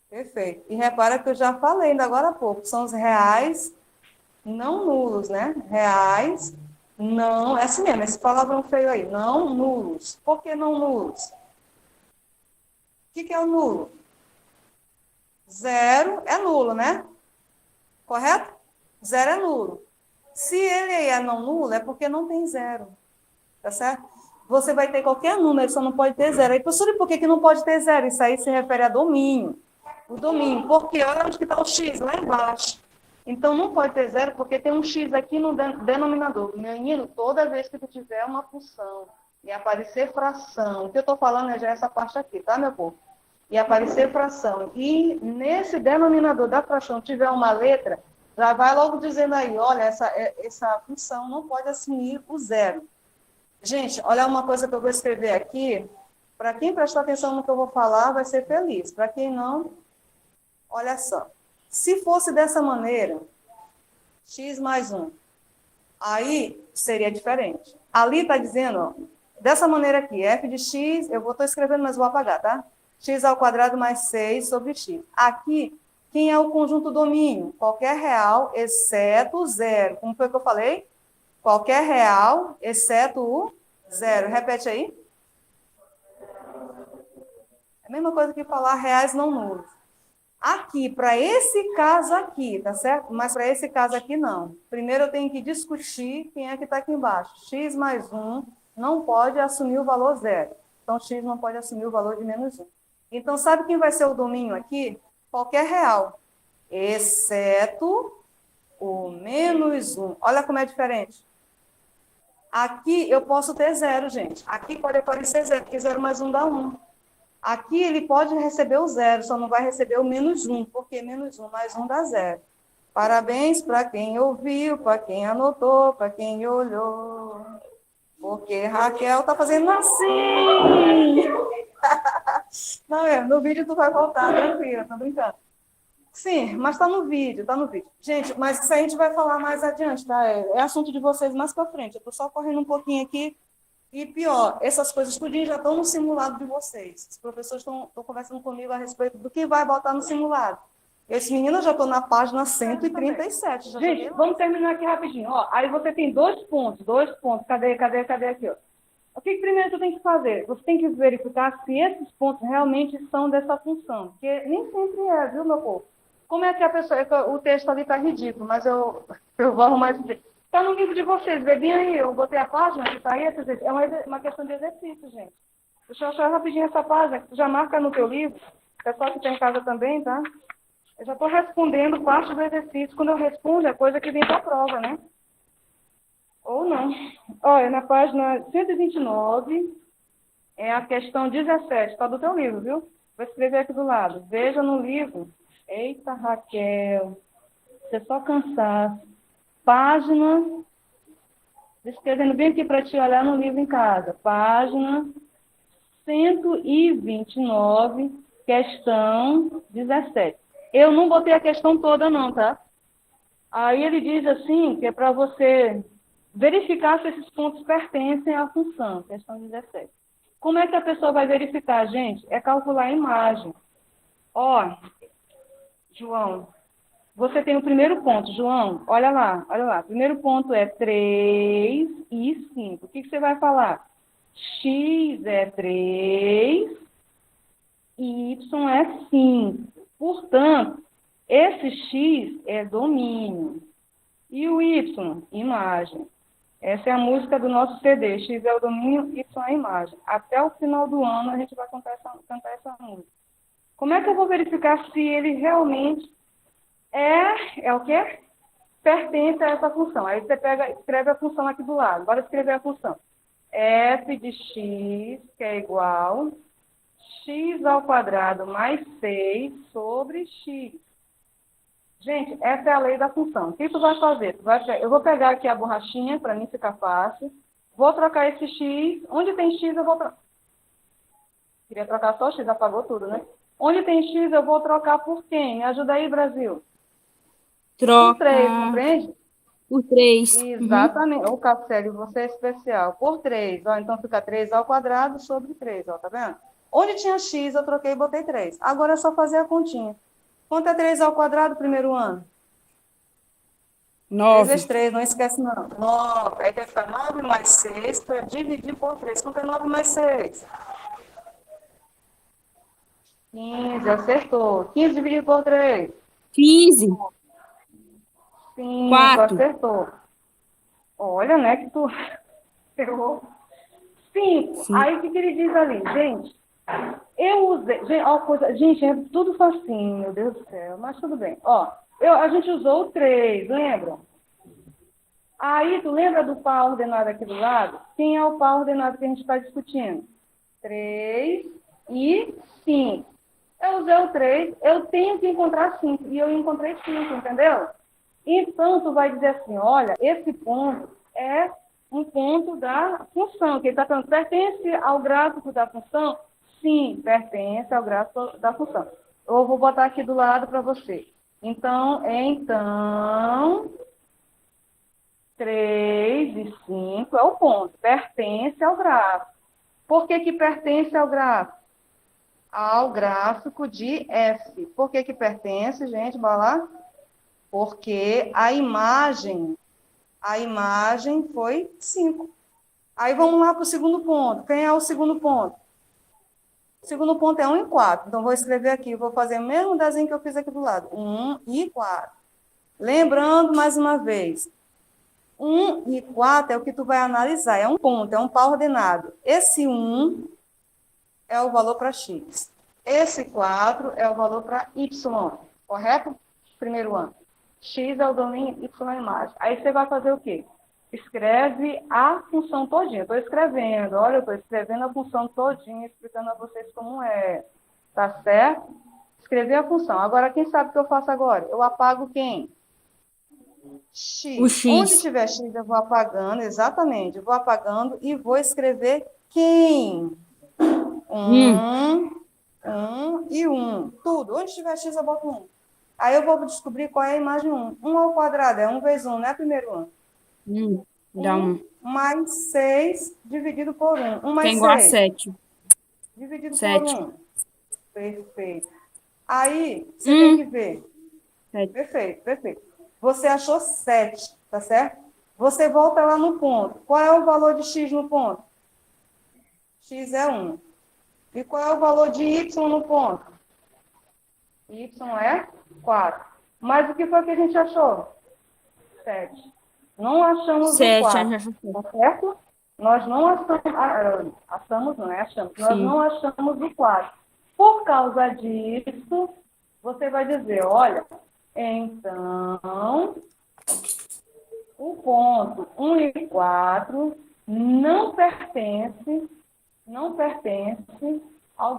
Perfeito. E repara que eu já falei ainda agora há pouco, são os reais não nulos, né? Reais não, é assim mesmo, esse palavrão feio aí, não nulos. Por que não nulos? O que é o nulo? Zero é nulo, né? Correto? Zero é nulo. Se ele é não nulo, é porque não tem zero. Tá certo? Você vai ter qualquer número, só não pode ter zero. Aí, professor, por que não pode ter zero? Isso aí se refere a domínio. O domínio. Porque olha onde está o x, lá embaixo. Então, não pode ter zero, porque tem um x aqui no denominador. Menino, toda vez que tu tiver uma função e aparecer fração, o que eu estou falando é já essa parte aqui, tá, meu povo? E aparecer fração, e nesse denominador da fração tiver uma letra, já vai logo dizendo aí: olha, essa função não pode assumir o zero. Gente, olha uma coisa que eu vou escrever aqui. Para quem prestar atenção no que eu vou falar, vai ser feliz. Para quem não, olha só. Se fosse dessa maneira, x mais 1, aí seria diferente. Ali está dizendo, ó, dessa maneira aqui, f de x, eu estou escrevendo, mas vou apagar, tá? X ao quadrado mais 6 sobre x. Aqui, quem é o conjunto domínio? Qualquer real, exceto o zero. Como foi que eu falei? Qualquer real, exceto o zero. Repete aí. É a mesma coisa que falar reais não nulos. Aqui, para esse caso aqui, tá certo? Mas para esse caso aqui, não. Primeiro eu tenho que discutir quem é que está aqui embaixo. X mais 1 não pode assumir o valor zero. Então, x não pode assumir o valor de menos 1. Então, sabe quem vai ser o domínio aqui? Qualquer real, exceto o menos 1. Olha como é diferente. Aqui eu posso ter zero, gente. Aqui pode aparecer zero, porque 0 mais 1 dá 1. Aqui ele pode receber o zero, só não vai receber o menos 1, porque menos 1 mais 1 dá zero. Parabéns para quem ouviu, para quem anotou, para quem olhou. Porque Raquel está fazendo assim. Não, no vídeo tu vai voltar, tranquila, tô brincando. Sim, mas está no vídeo, está no vídeo. Gente, mas isso aí a gente vai falar mais adiante, tá? É assunto de vocês mais para frente. Eu estou só correndo um pouquinho aqui. E pior, essas coisas tudinho já estão no simulado de vocês. Os professores estão conversando comigo a respeito do que vai botar no simulado. Esse menino eu já estou na página 137. Gente, vamos terminar aqui rapidinho. Ó, aí você tem dois pontos. Cadê aqui? Ó. O que primeiro tu tem que fazer? Você tem que verificar se esses pontos realmente são dessa função. Porque nem sempre é, viu, meu povo? Como é que a pessoa... O texto ali está ridículo, mas eu vou arrumar esse texto. Está no livro de vocês, vê bem aí, eu botei a página que está aí, é uma questão de exercício, gente. Deixa eu achar rapidinho essa página, que tu já marca no teu livro, pessoal que está em casa também, tá? Eu já estou respondendo parte do exercício, quando eu respondo é coisa que vem para a prova, né? Ou não. Olha, na página 129, é a questão 17, está do teu livro, viu? Vou escrever aqui do lado. Veja no livro. Eita, Raquel, você só cansaço. Página, escrevendo bem aqui para te olhar no livro em casa. Página 129, questão 17. Eu não botei a questão toda não, tá? Aí ele diz assim, que é para você verificar se esses pontos pertencem à função, questão 17. Como é que a pessoa vai verificar, gente? É calcular a imagem. Ó, João, você tem o primeiro ponto, João, olha lá. Primeiro ponto é 3 e 5. O que você vai falar? X é 3, Y é 5. Portanto, esse X é domínio. E o Y, imagem. Essa é a música do nosso CD. X é o domínio, Y é a imagem. Até o final do ano a gente vai cantar essa música. Como é que eu vou verificar se ele realmente é o quê? Pertence a essa função. Aí você escreve a função aqui do lado. Bora escrever a função. F de x, que é igual x ao quadrado mais 6 sobre x. Gente, essa é a lei da função. O que tu vai fazer? Eu vou pegar aqui a borrachinha, para mim ficar fácil. Vou trocar esse x. Onde tem x, eu vou trocar. Queria trocar só x, apagou tudo, né? Onde tem x, eu vou trocar por quem? Me ajuda aí, Brasil. Troca. Por 3, compreende? Por 3. Exatamente. Ô, Cacélio, você é especial. Por 3. Ó, então fica 3 ao quadrado sobre 3, ó, tá vendo? Onde tinha x, eu troquei e botei 3. Agora é só fazer a continha. Quanto é 3 ao quadrado, primeiro ano? 9. 3 vezes 3, não esquece não. 9. Aí vai ficar 9 mais 6 para dividir por 3. Quanto é 9 mais 6? 15, acertou. 15 dividido por 3. 15. 5, 4. acertou. Olha, né, que tu errou. 5. Aí o que ele diz ali? Gente, eu usei... Gente, é tudo facinho, meu Deus do céu. Mas tudo bem. Ó, a gente usou o 3, lembram? Aí, tu lembra do par ordenado aqui do lado? Quem é o par ordenado que a gente está discutindo? 3 e 5. Eu usei o 3, eu tenho que encontrar 5. E eu encontrei 5, entendeu? Então, tu vai dizer assim, olha, esse ponto é um ponto da função, que ele está falando, pertence ao gráfico da função? Sim, pertence ao gráfico da função. Eu vou botar aqui do lado para você. Então, 3 e 5 é o ponto, pertence ao gráfico. Por que pertence ao gráfico? Ao gráfico de F. Por que pertence, gente? Bora lá. Porque a imagem foi 5. Aí vamos lá para o segundo ponto. Quem é o segundo ponto? O segundo ponto é 1 e 4. Então, vou escrever aqui, vou fazer o mesmo desenho que eu fiz aqui do lado. 1 e 4. Lembrando, mais uma vez, 1 e 4 é o que tu vai analisar. É um ponto, é um par ordenado. Esse 1 é o valor para x. Esse 4 é o valor para y. Correto? Primeiro ano. X é o domínio, Y é a imagem. Aí você vai fazer o quê? Escreve a função todinha. Estou escrevendo, olha, eu estou escrevendo a função todinha, explicando a vocês como é. Tá certo? Escrever a função. Agora, quem sabe o que eu faço agora? Eu apago quem? X. O X. Onde tiver X, eu vou apagando, exatamente. Eu vou apagando e vou escrever quem? 1 e 1. Tudo. Onde tiver X, eu boto 1. Aí eu vou descobrir qual é a imagem 1. 1 ao quadrado é 1 vezes 1, né, primeiro ano? Dá 1 1. mais 6 dividido por 1. 1 Que é mais igual a 6 7. dividido por 7. 1. Perfeito. Aí, você tem que 1. ver. 7. Perfeito, perfeito. Você achou 7, tá certo? Você volta lá no ponto. Qual é o valor de x no ponto? X é 1. E qual é o valor de y no ponto? Y é 4. Mas o que foi que a gente achou? 7. Não achamos o 7. 4, tá certo? Nós não achamos, não é achamos. Nós Sim. não achamos o 4. Por causa disso, você vai dizer, olha, então, o ponto 1 e 4 não pertence ao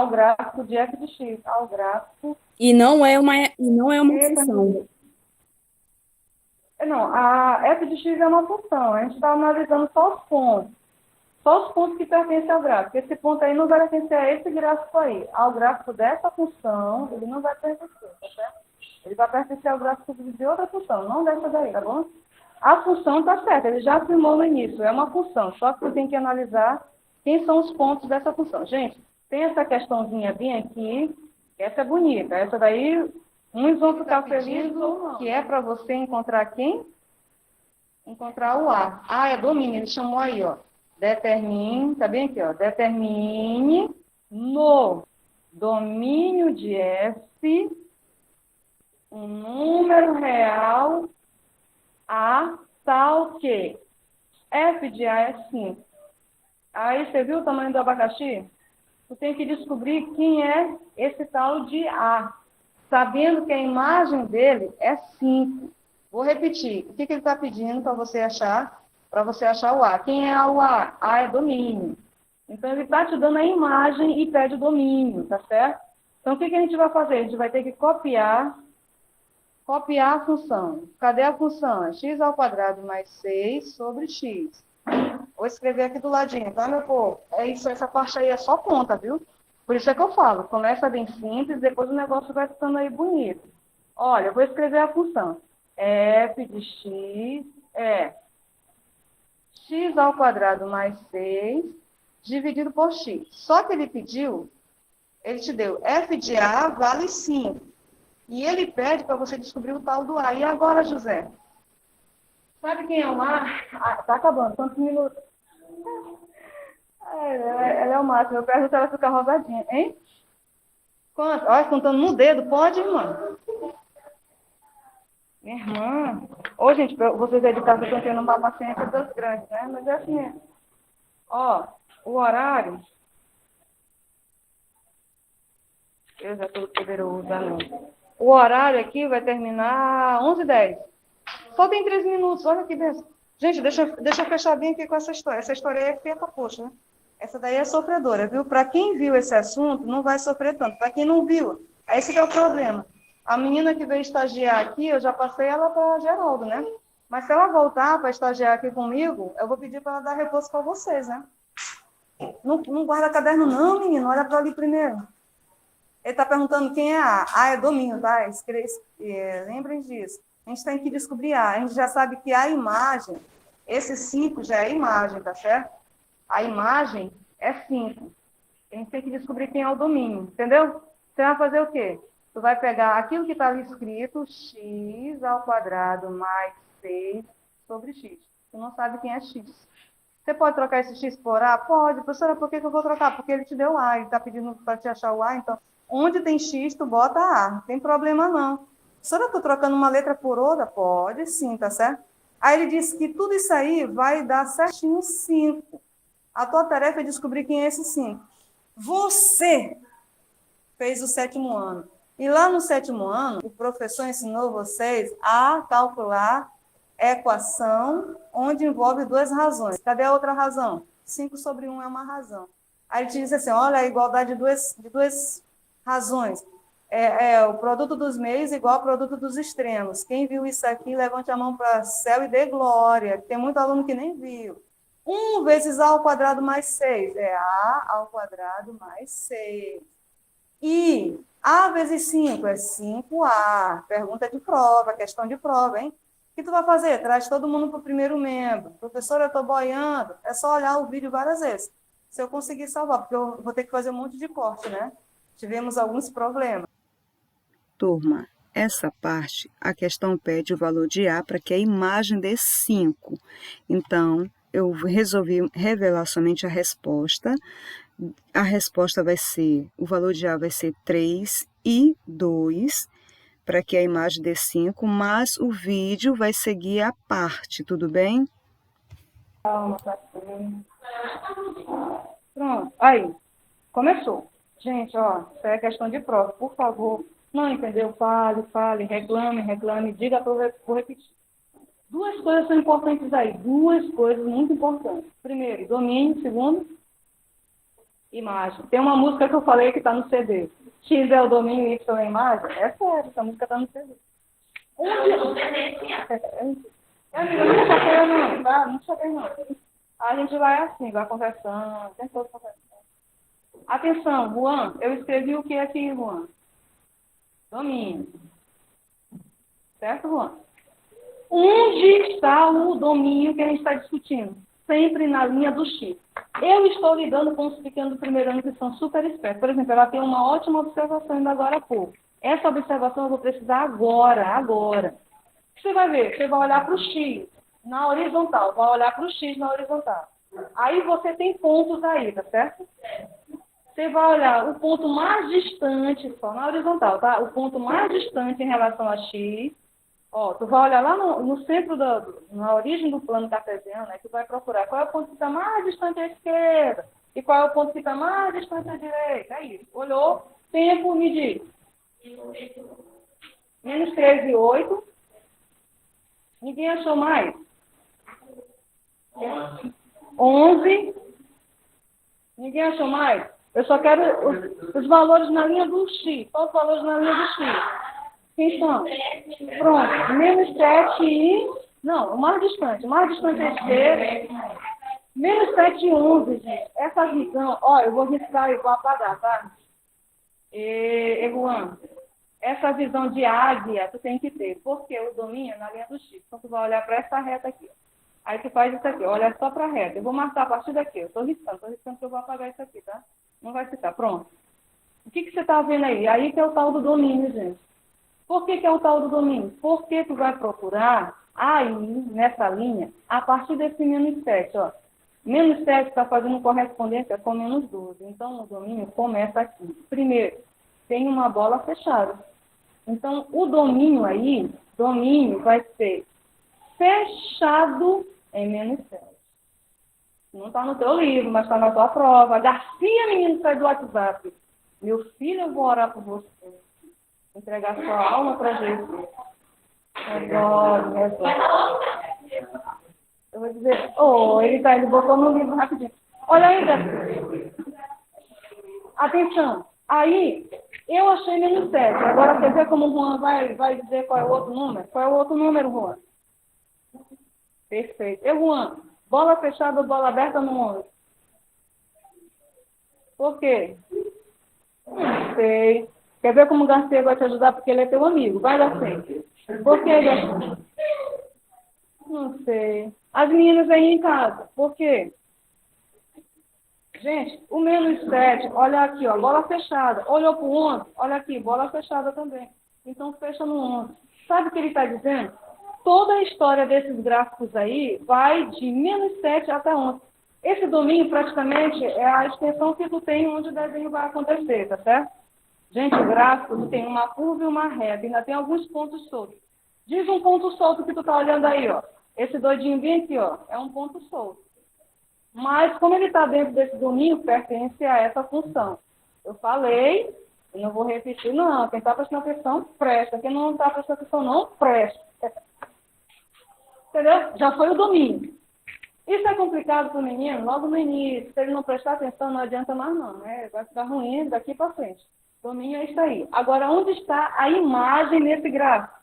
gráfico, de f de x, ao gráfico. E não é uma função. Não, a f de x é uma função. A gente está analisando só os pontos. Só os pontos que pertencem ao gráfico. Esse ponto aí não vai pertencer a esse gráfico aí. Ao gráfico dessa função, ele não vai pertencer, tá certo? Ele vai pertencer ao gráfico de outra função, não dessa daí, tá bom? A função está certa, ele já afirmou no início, é uma função. Só que você tem que analisar quem são os pontos dessa função. Gente, tem essa questãozinha bem aqui, essa é bonita. Essa daí, uns vão ficar felizes, que é para você encontrar quem? Encontrar o A. Ah, é domínio, ele chamou aí, ó. Determine, tá bem aqui, ó. Determine no domínio de F um número real A tal que F de A é 5. Aí, você viu o tamanho do abacaxi? Tu tem que descobrir quem é esse tal de A, sabendo que a imagem dele é 5. Vou repetir. O que ele está pedindo para você achar? Para você achar o A. Quem é o A? A é domínio. Então, ele está te dando a imagem e pede o domínio, tá certo? Então, o que a gente vai fazer? A gente vai ter que copiar a função. Cadê a função? É x ao quadrado mais 6 sobre x. Vou escrever aqui do ladinho, tá, meu povo? É isso, essa parte aí é só conta, viu? Por isso é que eu falo, começa bem simples, depois o negócio vai ficando aí bonito. Olha, eu vou escrever a função. F de x é x ao quadrado mais 6 dividido por x. Só que ele pediu, ele te deu f de A vale 5. E ele pede para você descobrir o tal do A. E agora, José? Sabe quem é o A? Ah, tá acabando. Quantos minutos? Ela é o máximo. Eu pergunto se ela fica rosadinha. Hein? Quanto? Olha, contando no dedo. Pode, irmã? Minha irmã. Ô, gente, vocês aí de casa estão tendo uma paciência das grandes, né? Mas é assim. É. Ó, o horário... Eu já estou poderoso, não. O horário aqui vai terminar 11h10. Só tem 3 minutos, olha que benção. Gente, deixa eu fechar bem aqui com essa história. Essa história é feia pra poxa, né? Essa daí é sofredora, viu? Para quem viu esse assunto, não vai sofrer tanto. Para quem não viu, esse que é o problema. A menina que veio estagiar aqui, eu já passei ela para Geraldo, né? Mas se ela voltar para estagiar aqui comigo, eu vou pedir para ela dar reforço para vocês, né? Não guarda caderno não, menino. Olha para ali primeiro. Ele está perguntando quem é A. A é domínio, tá? Lembrem disso. A gente tem que descobrir A. A gente já sabe que a imagem, esse 5 já é a imagem, tá certo? A imagem é 5. A gente tem que descobrir quem é o domínio, entendeu? Você vai fazer o quê? Tu vai pegar aquilo que está ali escrito, x ao quadrado mais 6 sobre x. Tu não sabe quem é x. Você pode trocar esse x por A? Pode. Professora, por que eu vou trocar? Porque ele te deu A. Ele está pedindo para te achar o A, então... Onde tem X, tu bota A. Não tem problema, não. Senhora, eu estou trocando uma letra por outra? Pode sim, tá certo? Aí ele disse que tudo isso aí vai dar certinho 5. A tua tarefa é descobrir quem é esse 5. Você fez o 7º ano. E lá no 7º ano, o professor ensinou vocês a calcular equação onde envolve 2 razões. Cadê a outra razão? 5 sobre 1 é uma razão. Aí ele te diz assim, olha, a igualdade de duas razões. O produto dos meios igual ao produto dos extremos. Quem viu isso aqui, levante a mão para o céu e dê glória. Tem muito aluno que nem viu. 1 vezes A ao quadrado mais 6. É A ao quadrado mais 6. E A vezes 5 é 5A. Pergunta de prova, questão de prova, hein? O que tu vai fazer? Traz todo mundo para o primeiro membro. Professora, eu estou boiando. É só olhar o vídeo várias vezes. Se eu conseguir salvar, porque eu vou ter que fazer um monte de corte, né? Tivemos alguns problemas. Turma, essa parte, a questão pede o valor de A para que a imagem dê 5. Então, eu resolvi revelar somente a resposta. A resposta vai ser, o valor de A vai ser 3 e 2, para que a imagem dê 5, mas o vídeo vai seguir a parte, tudo bem? Calma, tá bem. Pronto, aí, começou. Gente, ó, isso é questão de prova. Por favor, não entendeu? Fale, reclame, diga para eu repetir. Duas coisas são importantes aí, duas coisas muito importantes. Primeiro, domínio. Segundo, imagem. Tem uma música que eu falei que está no CD. X é o domínio, Y é a imagem. É sério, essa música está no CD. Não chateia não, tá? Não chateia não. A gente vai assim, vai conversando, tem todo conversando. Atenção, Juan, eu escrevi o que aqui, Juan? Domínio. Certo, Juan? Onde está o domínio que a gente está discutindo? Sempre na linha do X. Eu estou lidando com os pequenos do primeiro ano que são super espertos. Por exemplo, ela tem uma ótima observação ainda agora há pouco. Essa observação eu vou precisar agora. O que você vai ver? Você vai olhar para o X na horizontal. Vai olhar para o X na horizontal. Aí você tem pontos aí, tá certo? Você vai olhar o ponto mais distante, só na horizontal, tá? O ponto mais distante em relação a X. Ó, tu vai olhar lá no centro, na origem do plano cartesiano, né? Tu vai procurar qual é o ponto que está mais distante à esquerda e qual é o ponto que está mais distante à direita. É isso. Olhou, tempo, medir. Menos 13, 8. Ninguém achou mais? 11. Ninguém achou mais? Eu só quero os valores na linha do X. Qual os valores na linha do X? Quem são? Pronto. Menos 7 e... Não, o mais distante. O mais distante é esquerda. Menos 7 e 11, gente. Essa visão... Ó, eu vou riscar e vou apagar, tá? Juan, essa visão de águia tu tem que ter. Porque o domínio é na linha do X. Então tu vai olhar para essa reta aqui. Aí tu faz isso aqui. Olha só para a reta. Eu vou marcar a partir daqui. Eu estou riscando que eu vou apagar isso aqui, tá? Não vai ficar. Pronto. O que você está vendo aí? Aí que é o tal do domínio, gente. Por que é o tal do domínio? Porque tu vai procurar aí, nessa linha, a partir desse menos 7, ó. Menos 7 está fazendo correspondência com menos 12. Então, o domínio começa aqui. Primeiro, tem uma bola fechada. Então, o domínio aí, domínio vai ser fechado em menos 7. Não está no teu livro, mas está na tua prova. Garcia, menino, sai do WhatsApp. Meu filho, eu vou orar por você. Entregar sua alma para Jesus. Agora, eu vou dizer, ele botou no livro rapidinho. Olha aí, Garcia. Atenção. Aí, eu achei menos 7. Agora você vê como o Juan vai dizer qual é o outro número? Qual é o outro número, Juan? Perfeito. Juan, bola fechada ou bola aberta no 11? Por quê? Não sei. Quer ver como o Garcia vai te ajudar? Porque ele é teu amigo. Vai, Garcia. Por quê, Garcia? Não sei. As meninas aí em casa. Por quê? Gente, o menos 7, olha aqui, ó, bola fechada. Olhou para o 11, olha aqui, bola fechada também. Então, fecha no 11. Sabe o que ele está dizendo? Toda a história desses gráficos aí vai de menos 7 até 11. Esse domínio, praticamente, é a extensão que tu tem onde o desenho vai acontecer, tá certo? Gente, o gráfico tem uma curva e uma reta, ainda tem alguns pontos soltos. Diz um ponto solto que tu tá olhando aí, ó. Esse doidinho bem aqui, ó, é um ponto solto. Mas, como ele está dentro desse domínio, pertence a essa função. Eu falei, eu não vou repetir, não. Quem está prestando atenção, presta. Quem não está prestando atenção, não presta. Entendeu? Já foi o domínio. Isso é complicado para o menino logo no início. Se ele não prestar atenção, não adianta mais não, né? Vai ficar ruim daqui para frente. Domínio é isso aí. Agora, onde está a imagem nesse gráfico?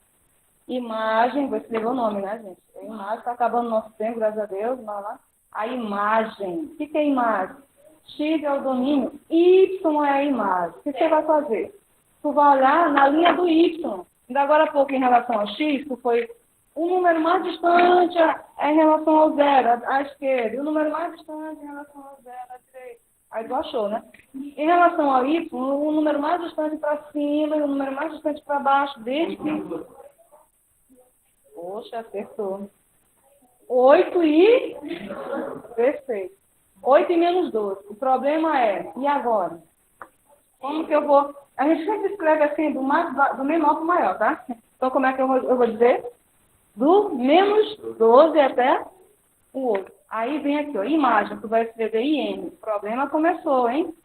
Imagem, vou escrever o nome, né, gente? A imagem está acabando o nosso tempo, graças a Deus. Vai lá. A imagem. O que é imagem? X é o domínio, Y é a imagem. O que você vai fazer? Tu vai olhar na linha do Y. Ainda agora há pouco, em relação ao X, tu foi o número mais distante é em relação ao zero, à esquerda, e o número mais distante em relação ao zero, à direita. Aí tu achou, né? Em relação ao Y, o número mais distante para cima e o número mais distante para baixo, desde que... Poxa, acertou. 8 e... Perfeito. 8 e menos 12. O problema é, e agora? Como que eu vou... A gente sempre escreve assim, do menor para o maior, tá? Então, como é que eu vou dizer? Do menos 12 até o 8. Aí vem aqui, ó, imagem, tu vai escrever IM. O problema começou, hein?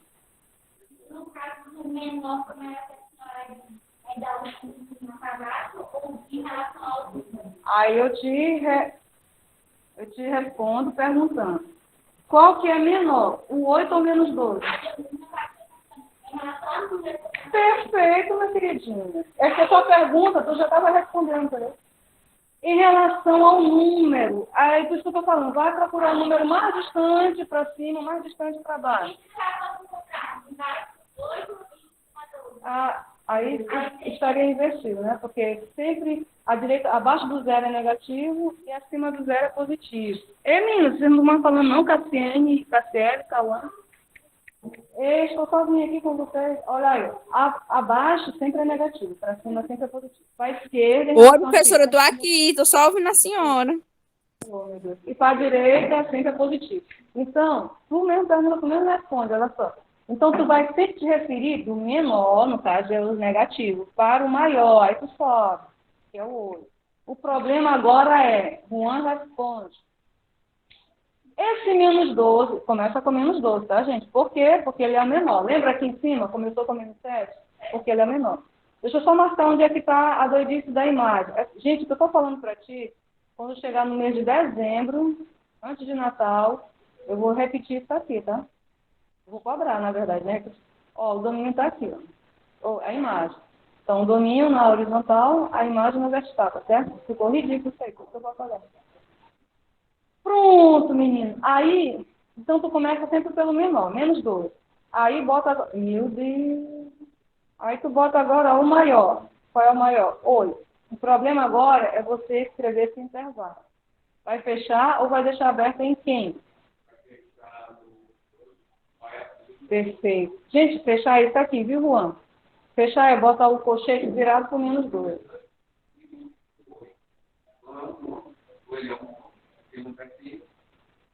No caso do menor, como é que a senhora é dar o no quadrado ou em relação ao número? Aí eu te respondo perguntando. Qual que é menor, o 8 ou menos 12? Em relação ao número. Perfeito, minha queridinha. Essa é a tua pergunta, tu já estava respondendo, entendeu? Em relação ao número, aí por isso que eu estou falando, vai procurar o número mais distante para cima, mais distante para baixo. Aí estaria invertido, né? Porque sempre a direita, abaixo do zero é negativo e acima do zero é positivo. Meninos, vocês não vão falando não, Cassiane, Cassiele, Cauã? Estou sozinha aqui com vocês. Olha aí, abaixo sempre é negativo, para cima sempre é positivo. Para a esquerda... Oi, professora, eu tô aqui, tô só ouvindo a senhora. Oh, meu Deus. E para a direita sempre é positivo. Então, tu mesmo pergunta, tu mesmo responde, olha só. Então, tu vai sempre te referir do menor, no caso é o negativo, para o maior, aí tu sobe, que é o 8. O problema agora é, Juan responde. Esse menos 12, começa com menos 12, tá, gente? Por quê? Porque ele é o menor. Lembra aqui em cima, começou com menos 7? Porque ele é menor. Deixa eu só marcar onde é que está a doidice da imagem. Gente, o que eu estou falando para ti, quando chegar no mês de dezembro, antes de Natal, eu vou repetir isso aqui, tá? Eu vou cobrar, na verdade, né? Ó, o domínio está aqui, ó. A imagem. Então, o domínio na horizontal, a imagem na vertical, tá certo? Ficou ridículo isso aí, porque eu vou cobrar. Pronto, menino. Aí, então tu começa sempre pelo menor, menos 12. Aí bota... Meu Deus... Aí tu bota agora o maior. Qual é o maior? 8. O problema agora é você escrever esse intervalo. Vai fechar ou vai deixar aberto em quem? Perfeito. Gente, fechar isso aqui, viu, Juan? Fechar é botar o colchete virado por menos 2.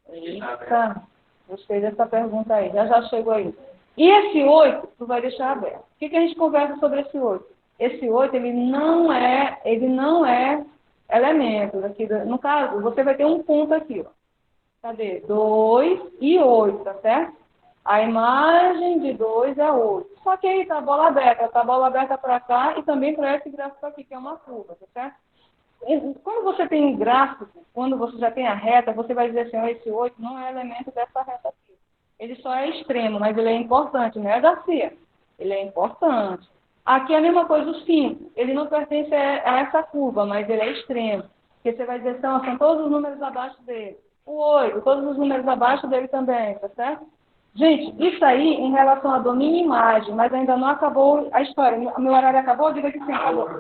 Eita, gostei dessa pergunta aí. Já chegou aí. E esse 8, tu vai deixar aberto. O que a gente conversa sobre esse 8? Esse 8, ele não é elemento. Aqui, no caso, você vai ter um ponto aqui, ó. Cadê? 2 e 8, tá certo? A imagem de 2 é 8. Só que aí tá a bola aberta. Tá a bola aberta para cá e também para esse gráfico aqui, que é uma curva, tá certo? Quando você tem gráfico, quando você já tem a reta, você vai dizer assim, esse 8 não é elemento dessa reta aqui. Ele só é extremo, mas ele é importante, não é, Garcia? Ele é importante. Aqui é a mesma coisa, o 5. Ele não pertence a essa curva, mas ele é extremo. Porque você vai dizer, são todos os números abaixo dele. O 8, todos os números abaixo dele também, tá certo? Gente, isso aí em relação a domínio e imagem, mas ainda não acabou a história. Meu horário acabou? Diga que sim, acabou.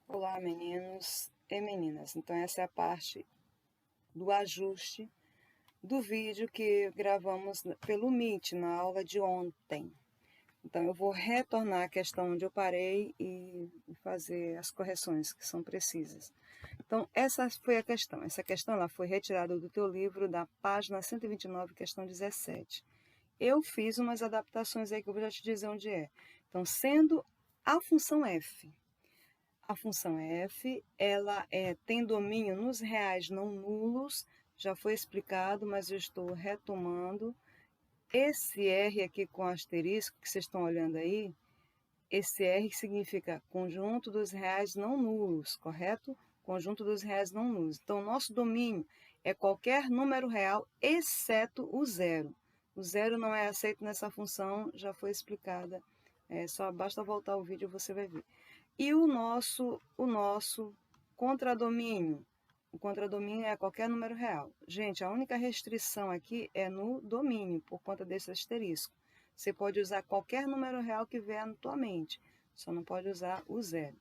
Olá, meninos e meninas. Então, essa é a parte do ajuste do vídeo que gravamos pelo Meet na aula de ontem. Então, eu vou retornar à questão onde eu parei e fazer as correções que são precisas. Então, essa foi a questão. Essa questão ela foi retirada do teu livro, da página 129, questão 17. Eu fiz umas adaptações aí que eu vou já te dizer onde é. Então, sendo a função f. A função f, ela tem domínio nos reais não nulos, já foi explicado, mas eu estou retomando. Esse R aqui com asterisco, que vocês estão olhando aí, esse R significa conjunto dos reais não nulos, correto? Conjunto dos reais não nulos. Então, o nosso domínio é qualquer número real, exceto o zero. O zero não é aceito nessa função, já foi explicada. Só basta voltar o vídeo e você vai ver. E o nosso contradomínio O contradomínio é qualquer número real. Gente, a única restrição aqui é no domínio, por conta desse asterisco. Você pode usar qualquer número real que vier na tua mente, só não pode usar o zero.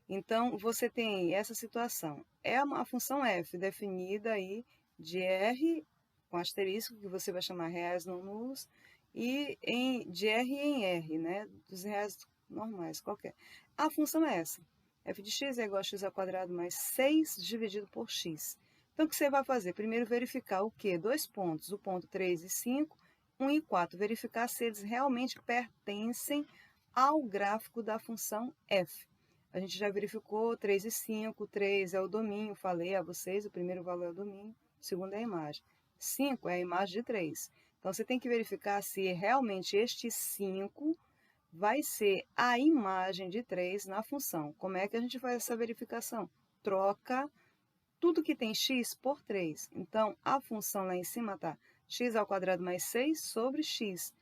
Então, você tem essa situação. É uma função f definida aí de R com asterisco, que você vai chamar reais não nulos, e de R em R, né? Dos reais normais, qualquer. A função é essa. F de x é igual a x ao quadrado mais 6 dividido por x. Então, o que você vai fazer? Primeiro, verificar o quê? 2 pontos, o ponto 3 e 5, 1 e 4. Verificar se eles realmente pertencem ao gráfico da função f. A gente já verificou 3 e 5, 3 é o domínio, falei a vocês, o primeiro valor é o domínio, o segundo é a imagem. 5 é a imagem de 3. Então, você tem que verificar se realmente este 5 vai ser a imagem de 3 na função. Como é que a gente faz essa verificação? Troca tudo que tem x por 3. Então, a função lá em cima está x ao quadrado mais 6 sobre x.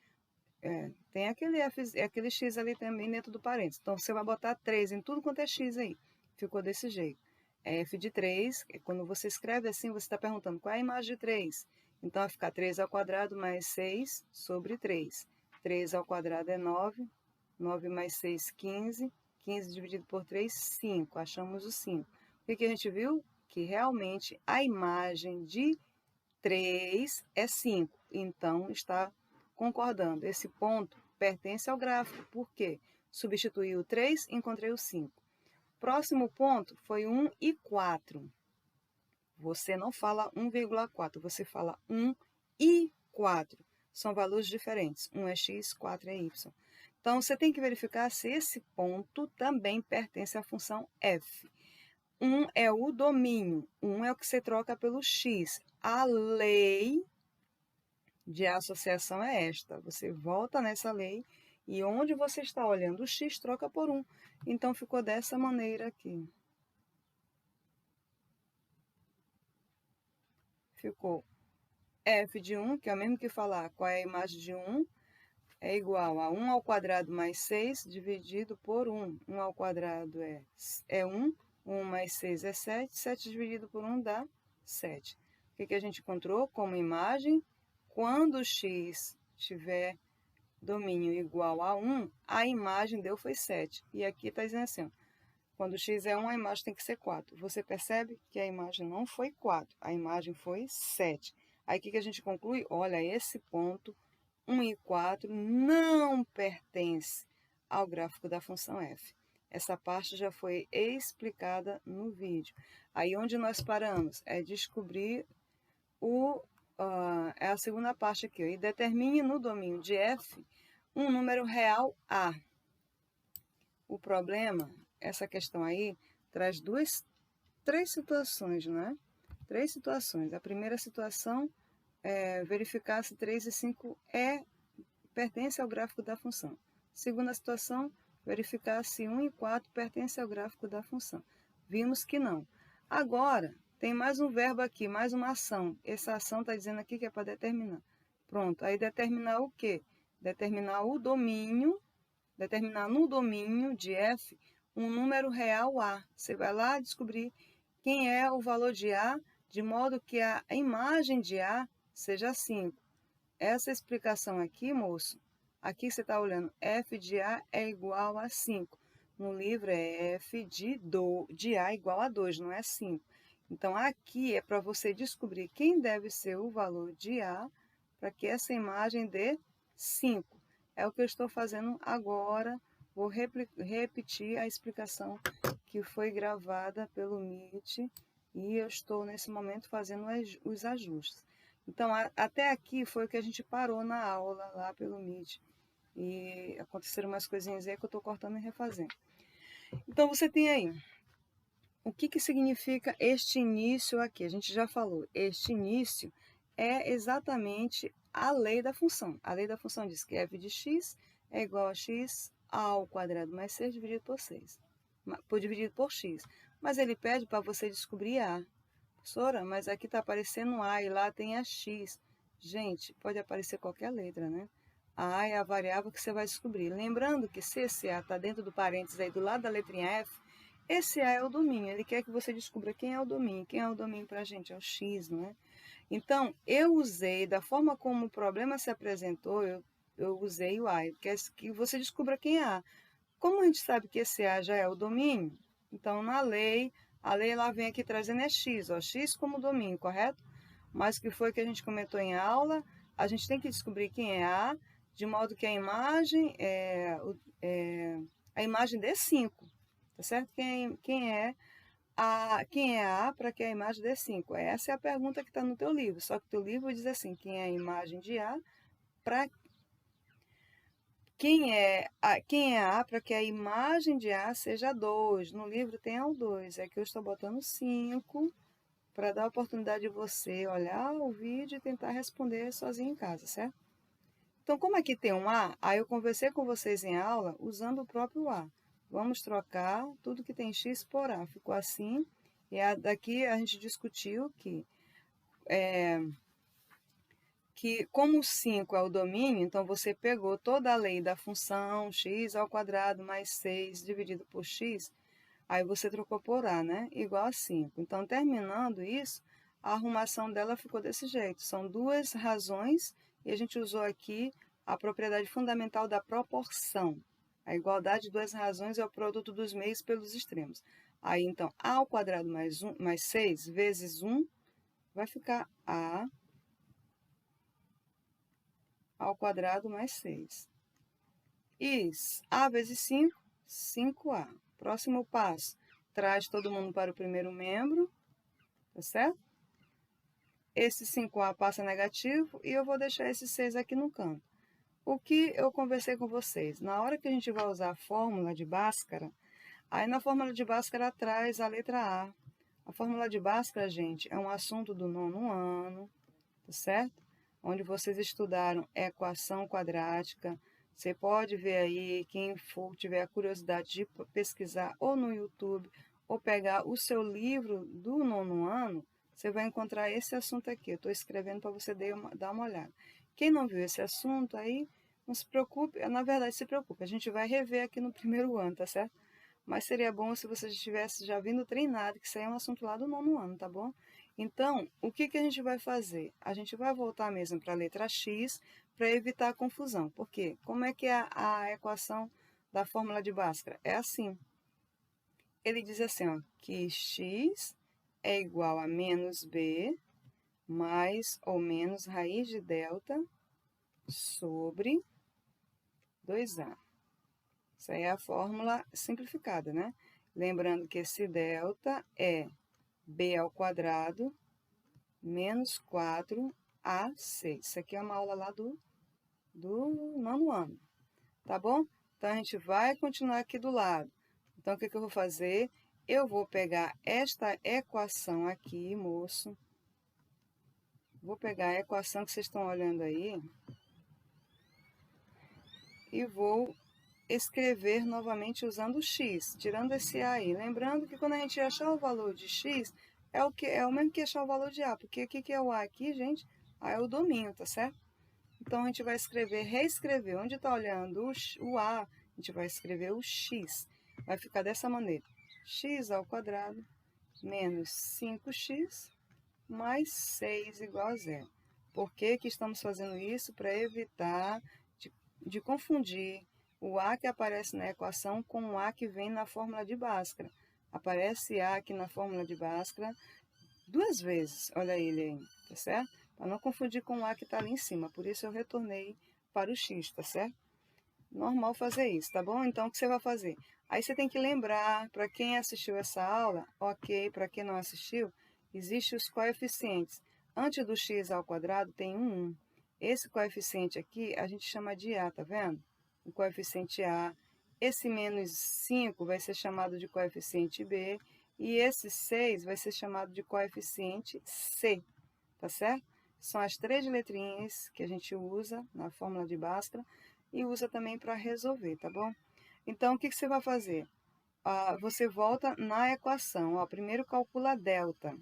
Tem aquele x ali também dentro do parênteses. Então, você vai botar 3 em tudo quanto é x aí. Ficou desse jeito. É f de 3, quando você escreve assim, você está perguntando qual é a imagem de 3. Então, vai ficar 3 ao quadrado mais 6 sobre 3. 3 ao quadrado é 9. 9 mais 6, 15. 15 dividido por 3, 5. Achamos o 5. O que a gente viu? Que realmente a imagem de 3 é 5. Então, está concordando. Esse ponto pertence ao gráfico. Por quê? Substituí o 3, encontrei o 5. Próximo ponto foi 1 e 4. Você não fala 1,4, você fala 1 e 4. São valores diferentes. 1 é x, 4 é y. Então, você tem que verificar se esse ponto também pertence à função f. 1 é o domínio. 1 é o que você troca pelo x. A lei de associação é esta. Você volta nessa lei e onde você está olhando o x, troca por 1. Então, ficou dessa maneira aqui. Ficou f de 1, que é o mesmo que falar qual é a imagem de 1, é igual a 1 ao quadrado mais 6 dividido por 1. 1 ao quadrado é 1, 1 mais 6 é 7, 7 dividido por 1 dá 7. O que a gente encontrou como imagem? Quando x tiver domínio igual a 1, a imagem deu foi 7. E aqui está dizendo assim, quando x é 1, a imagem tem que ser 4. Você percebe que a imagem não foi 4, a imagem foi 7. Aí o que a gente conclui? Olha, esse ponto 1 e 4 não pertence ao gráfico da função f. Essa parte já foi explicada no vídeo. Aí onde nós paramos é descobrir é a segunda parte aqui. E determine no domínio de f um número real A. O problema, essa questão aí, traz três situações, né? 3 situações. A primeira situação é verificar se 3 e 5 pertence ao gráfico da função. Segunda situação, verificar se 1 e 4 pertence ao gráfico da função. Vimos que não. Agora, tem mais um verbo aqui, mais uma ação. Essa ação está dizendo aqui que é para determinar. Pronto, aí determinar o quê? Determinar o domínio, determinar no domínio de f um número real A. Você vai lá descobrir quem é o valor de A, de modo que a imagem de A seja 5. Essa explicação aqui, moço, aqui você está olhando, f de A é igual a 5. No livro é f de A igual a 2, não é 5. Então, aqui é para você descobrir quem deve ser o valor de A para que essa imagem dê 5. É o que eu estou fazendo agora. Vou repetir a explicação que foi gravada pelo Meet e eu estou, nesse momento, fazendo os ajustes. Então, até aqui foi o que a gente parou na aula lá pelo Meet. E aconteceram umas coisinhas aí que eu estou cortando e refazendo. Então, você tem aí. O que significa este início aqui? A gente já falou. Este início é exatamente a lei da função. A lei da função diz que f de x é igual a x ao quadrado mais 6 dividido por 6. Dividido por x. Mas ele pede para você descobrir A. Professora, mas aqui está aparecendo A e lá tem a x. Gente, pode aparecer qualquer letra, né? A é a variável que você vai descobrir. Lembrando que se esse A está dentro do parênteses aí do lado da letrinha F, esse A é o domínio, ele quer que você descubra quem é o domínio. Quem é o domínio para a gente? É o X, não é? Então, eu usei, da forma como o problema se apresentou, eu usei o A, quer que você descubra quem é A. Como a gente sabe que esse A já é o domínio, então na lei, a lei ela vem aqui trazendo é X, ó, X como domínio, correto? Mas o que foi que a gente comentou em aula, a gente tem que descobrir quem é A, de modo que a imagem a imagem dê 5, tá certo? Quem é A para que a imagem dê 5? Essa é a pergunta que está no teu livro, só que o teu livro diz assim, quem é a imagem de A para quem é A para que a imagem de A seja 2? No livro tem o 2, é que eu estou botando 5 para dar a oportunidade de você olhar o vídeo e tentar responder sozinho em casa, certo? Então, como aqui tem um A, aí eu conversei com vocês em aula usando o próprio A. Vamos trocar tudo que tem X por A. Ficou assim, e daqui a gente discutiu que como o 5 é o domínio, então você pegou toda a lei da função x ao quadrado mais 6 dividido por x, aí você trocou por A, né? Igual a 5. Então, terminando isso, a arrumação dela ficou desse jeito. São duas razões e a gente usou aqui a propriedade fundamental da proporção. A igualdade de duas razões é o produto dos meios pelos extremos. Aí, então, A ao quadrado mais 6 vezes 1 vai ficar A ao quadrado mais 6. Isso. A vezes 5, 5A. Próximo passo, traz todo mundo para o primeiro membro, tá certo? Esse 5A passa negativo e eu vou deixar esse 6 aqui no canto. O que eu conversei com vocês? Na hora que a gente vai usar a fórmula de Bhaskara, aí na fórmula de Bhaskara traz a letra A. A fórmula de Bhaskara, gente, é um assunto do 9º ano, tá certo? Onde vocês estudaram equação quadrática. Você pode ver aí, quem for tiver a curiosidade de pesquisar ou no YouTube, ou pegar o seu livro do 9º ano, você vai encontrar esse assunto aqui. Eu estou escrevendo para você dar uma olhada. Quem não viu esse assunto aí, não se preocupe, na verdade se preocupe, a gente vai rever aqui no 1º ano, tá certo? Mas seria bom se você estivesse já vindo treinado, que isso aí é um assunto lá do 9º ano, tá bom? Então, o que a gente vai fazer? A gente vai voltar mesmo para a letra X para evitar a confusão. Por quê? Como é que é a equação da fórmula de Bhaskara? É assim. Ele diz assim, ó, que X é igual a menos B mais ou menos raiz de delta sobre 2A. Essa aí é a fórmula simplificada, né? Lembrando que esse delta é B ao quadrado menos 4AC. Isso aqui é uma aula lá do 9º ano, tá bom? Então, a gente vai continuar aqui do lado. Então, o que eu vou fazer? Eu vou pegar esta equação aqui, moço. Vou pegar a equação que vocês estão olhando aí e vou escrever novamente usando o x, tirando esse a aí. Lembrando que quando a gente achar o valor de x, é o mesmo que achar o valor de a, porque o que é o a aqui, gente? A é o domínio, tá certo? Então, a gente vai reescrever. Onde está olhando o a, a gente vai escrever o x. Vai ficar dessa maneira. X ao quadrado menos 5x mais 6 igual a zero. Por que estamos fazendo isso? Para evitar de confundir o A que aparece na equação com o A que vem na fórmula de Bhaskara. Aparece A aqui na fórmula de Bhaskara 2 vezes, olha ele aí, tá certo? Para não confundir com o A que está ali em cima, por isso eu retornei para o X, tá certo? Normal fazer isso, tá bom? Então, o que você vai fazer? Aí você tem que lembrar, para quem assistiu essa aula, ok, para quem não assistiu, existem os coeficientes. Antes do x ao quadrado tem um 1. Esse coeficiente aqui a gente chama de A, tá vendo? O coeficiente A. Esse menos 5 vai ser chamado de coeficiente B. E esse 6 vai ser chamado de coeficiente C, tá certo? São as 3 letrinhas que a gente usa na fórmula de Bhaskara e usa também para resolver, tá bom? Então, o que você vai fazer? Você volta na equação. Ó, primeiro calcula delta.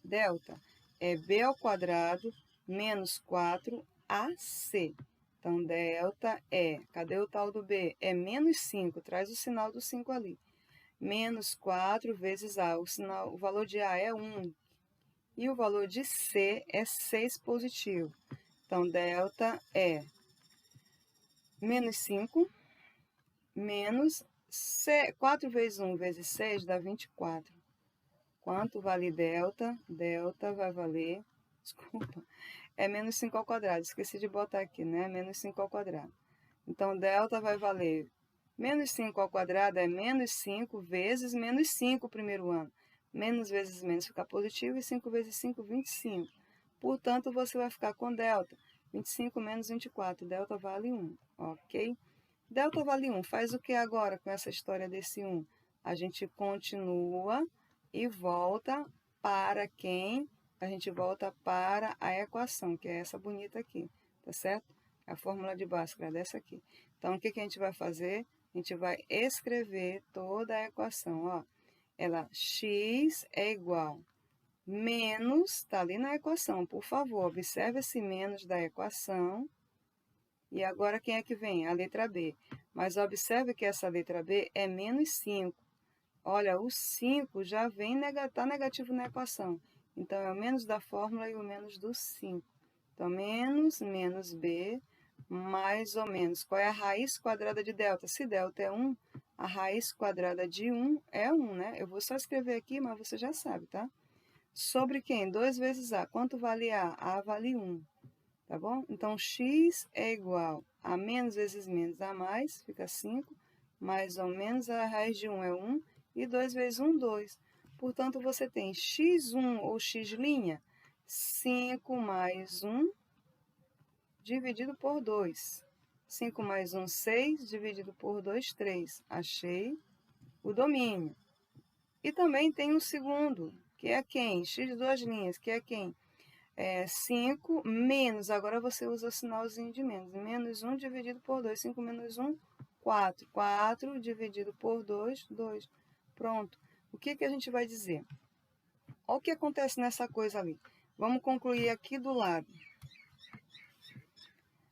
Delta é B ao quadrado menos 4AC. Então, delta é, cadê o tal do B? É menos 5, traz o sinal do 5 ali. menos 4 vezes A. O valor de A é 1 e o valor de C é 6 positivo. Então, delta é menos 5 menos 4 vezes 1 vezes 6 dá 24. Quanto vale delta? Delta vai valer, desculpa, é menos 5 ao quadrado. Esqueci de botar aqui, né? Menos 5 ao quadrado. Então, delta vai valer menos 5 ao quadrado é menos 5 vezes menos 5 o primeiro ano. Menos vezes menos fica positivo e 5 vezes 5, 25. Portanto, você vai ficar com delta. 25 menos 24, delta vale 1, ok? Delta vale 1. Faz o que agora com essa história desse 1? A gente continua e volta para quem? A gente volta para a equação, que é essa bonita aqui, tá certo? A fórmula de Bhaskara é dessa aqui. Então, o que a gente vai fazer? A gente vai escrever toda a equação, ó. Ela, x é igual menos, está ali na equação, por favor, observe esse menos da equação. E agora quem é que vem? A letra B. Mas observe que essa letra B é menos 5. Olha, o 5 já vem tá negativo na equação. Então, é o menos da fórmula e o menos do 5. Então, menos B, mais ou menos. Qual é a raiz quadrada de delta? Se delta é 1, a raiz quadrada de 1 é 1, né? Eu vou só escrever aqui, mas você já sabe, tá? Sobre quem? 2 vezes A. Quanto vale A? A vale 1. Tá bom? Então, x é igual a menos vezes menos a mais, fica 5, mais ou menos a raiz de 1 é 1, e 2 vezes 1, 2. Portanto, você tem x1 ou x', 5 mais 1 dividido por 2. 5 mais 1, 6, dividido por 2, 3. Achei o domínio. E também tem um segundo, que é quem? X duas linhas, que é quem? 5 menos, agora você usa o sinalzinho de menos. Menos 1 dividido por 2. 5 menos 1, 4. 4 dividido por 2, 2. Pronto. O que a gente vai dizer? Olha o que acontece nessa coisa ali. Vamos concluir aqui do lado.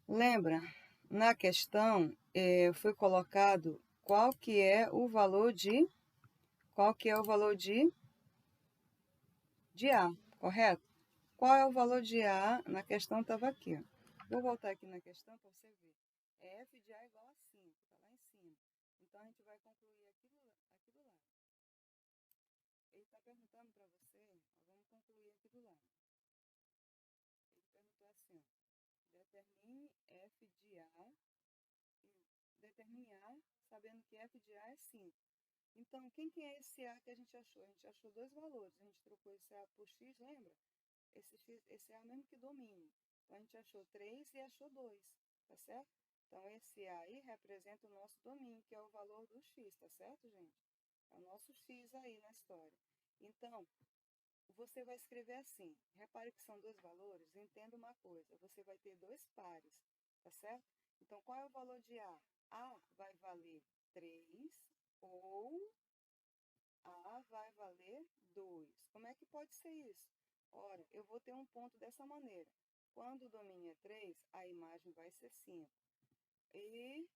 Lembra? Na questão, foi colocado qual que é o valor de A, correto? Qual é o valor de A? Na questão estava aqui. Ó. Vou voltar aqui na questão para você ver. F de A igual a 5, está lá em cima. Então, a gente vai concluir aqui do lado. Ele está perguntando para você, ó, vamos concluir aqui do lado. Ele perguntou assim, ó, determine F de A, determine A sabendo que F de A é 5. Então, quem que é esse A que a gente achou? A gente achou dois valores, a gente trocou esse A por X, lembra? Esse é o mesmo que domínio. Então, a gente achou 3 e achou 2, tá certo? Então, esse A aí representa o nosso domínio, que é o valor do X, tá certo, gente? É o nosso X aí na história. Então, você vai escrever assim. Repare que são dois valores. Entenda uma coisa. Você vai ter dois pares, tá certo? Então, qual é o valor de A? A vai valer 3 ou A vai valer 2. Como é que pode ser isso? Ora, eu vou ter um ponto dessa maneira. Quando o domínio é 3, a imagem vai ser 5. E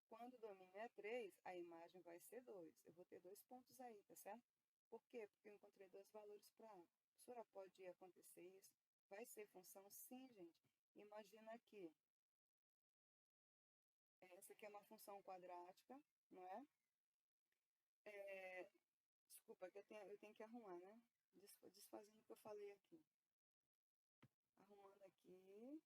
quando o domínio é 3, a imagem vai ser 2. Eu vou ter dois pontos aí, tá certo? Por quê? Porque eu encontrei dois valores para A. Professora, pode acontecer isso? Vai ser função? Sim, gente. Imagina aqui. Essa aqui é uma função quadrática, não é? Desculpa, que eu tenho que arrumar, né? Desfazendo o que eu falei aqui. Arrumando aqui.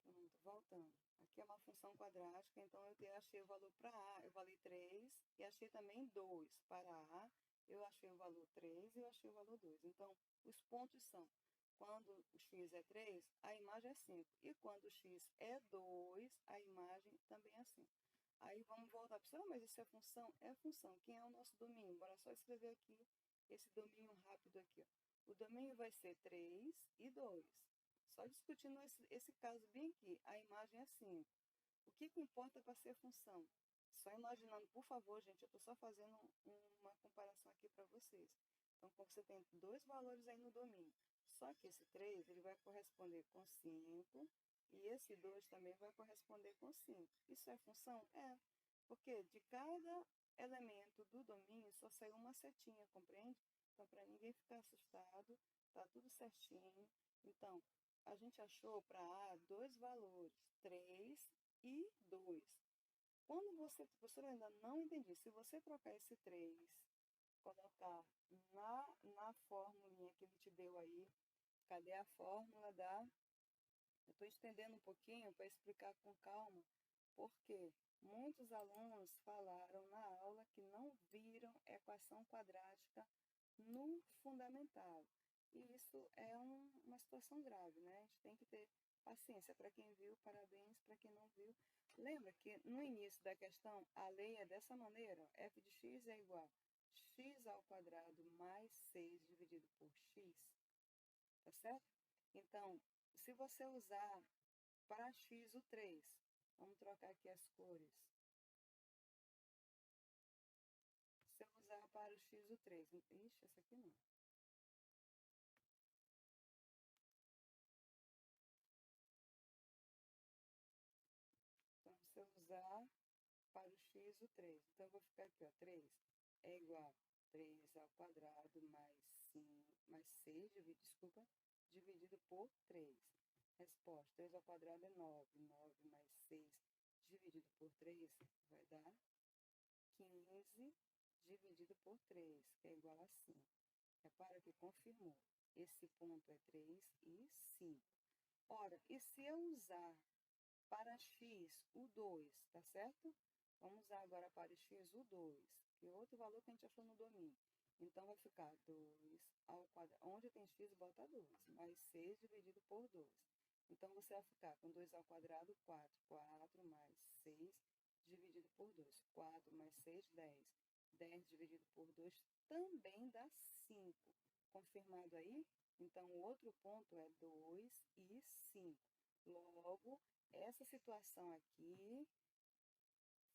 Pronto, voltando. Aqui é uma função quadrática, então eu achei o valor para A, eu valei 3, e achei também 2 para A, eu achei o valor 3 e eu achei o valor 2. Então, os pontos são, quando o x é 3, a imagem é 5, e quando o x é 2, a imagem também é 5. Aí vamos voltar, professora, mas isso é função? É função. Quem é o nosso domínio? Bora só escrever aqui esse domínio rápido aqui. Ó. O domínio vai ser 3 e 2. Só discutindo esse caso bem aqui, a imagem é 5. O que importa para ser função? Só imaginando, por favor, gente, eu estou só fazendo uma comparação aqui para vocês. Então, você tem dois valores aí no domínio. Só que esse 3, ele vai corresponder com 5, e esse 2 também vai corresponder com 5. Isso é função? É. Porque de cada elemento do domínio só saiu uma setinha, compreende? Então, para ninguém ficar assustado, tá tudo certinho. Então, a gente achou para A dois valores, 3 e 2. Quando você, professor, eu ainda não entendi, se você trocar esse 3, colocar na formulinha que ele te deu aí, cadê a fórmula da... Eu estou estendendo um pouquinho para explicar com calma, porque muitos alunos falaram na aula que não viram equação quadrática no fundamental. E isso é uma situação grave, né? A gente tem que ter paciência. Para quem viu, parabéns. Para quem não viu, lembra que no início da questão, a lei é dessa maneira, ó, f de x é igual a x ao quadrado mais 6 dividido por x, tá certo? Então, se você usar para x o 3, vamos trocar aqui as cores. Se eu usar para o x o 3, ixi, essa aqui não. Então, se eu usar para o x o 3, então eu vou ficar aqui, ó, 3 é igual a 3 ao quadrado mais 6, dividido por 3. Resposta, 3 ao quadrado é 9, 9 mais 6 dividido por 3 vai dar 15 dividido por 3, que é igual a 5. Repara que confirmou. Esse ponto é 3 e 5. Ora, e se eu usar para x o 2, tá certo? Vamos usar agora para x o 2, que é outro valor que a gente achou no domínio. Então, vai ficar 2 ao quadrado, onde tem x, bota 2, mais 6 dividido por 2. Então, você vai ficar com 2 ao quadrado, 4. 4 mais 6 dividido por 2. 4 mais 6, 10. 10 dividido por 2 também dá 5. Confirmado aí? Então, o outro ponto é 2 e 5. Logo, essa situação aqui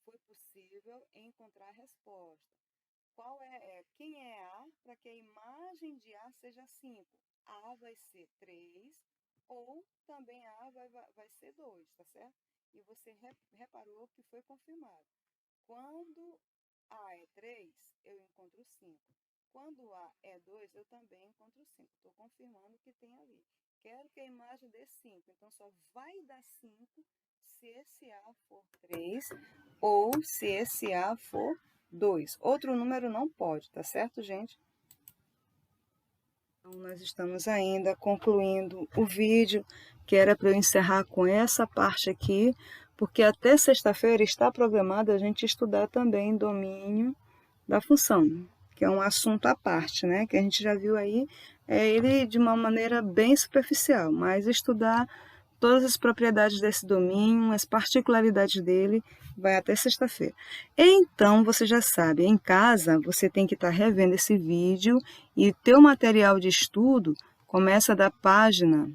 foi possível encontrar a resposta. Quem é A para que a imagem de A seja 5? A vai ser 3 ou também A vai ser 2, tá certo? E você reparou que foi confirmado. Quando A é 3, eu encontro 5. Quando A é 2, eu também encontro 5. Estou confirmando que tem ali. Quero que a imagem dê 5. Então, só vai dar 5 se esse A for 3 ou se esse A for 2. Outro número não pode, tá certo, gente? Então, nós estamos ainda concluindo o vídeo, que era para eu encerrar com essa parte aqui, porque até sexta-feira está programado a gente estudar também domínio da função, que é um assunto à parte, né? Que a gente já viu aí, ele de uma maneira bem superficial, mas estudar todas as propriedades desse domínio, as particularidades dele, vai até sexta-feira. Então, você já sabe, em casa você tem que estar revendo esse vídeo e teu material de estudo começa da página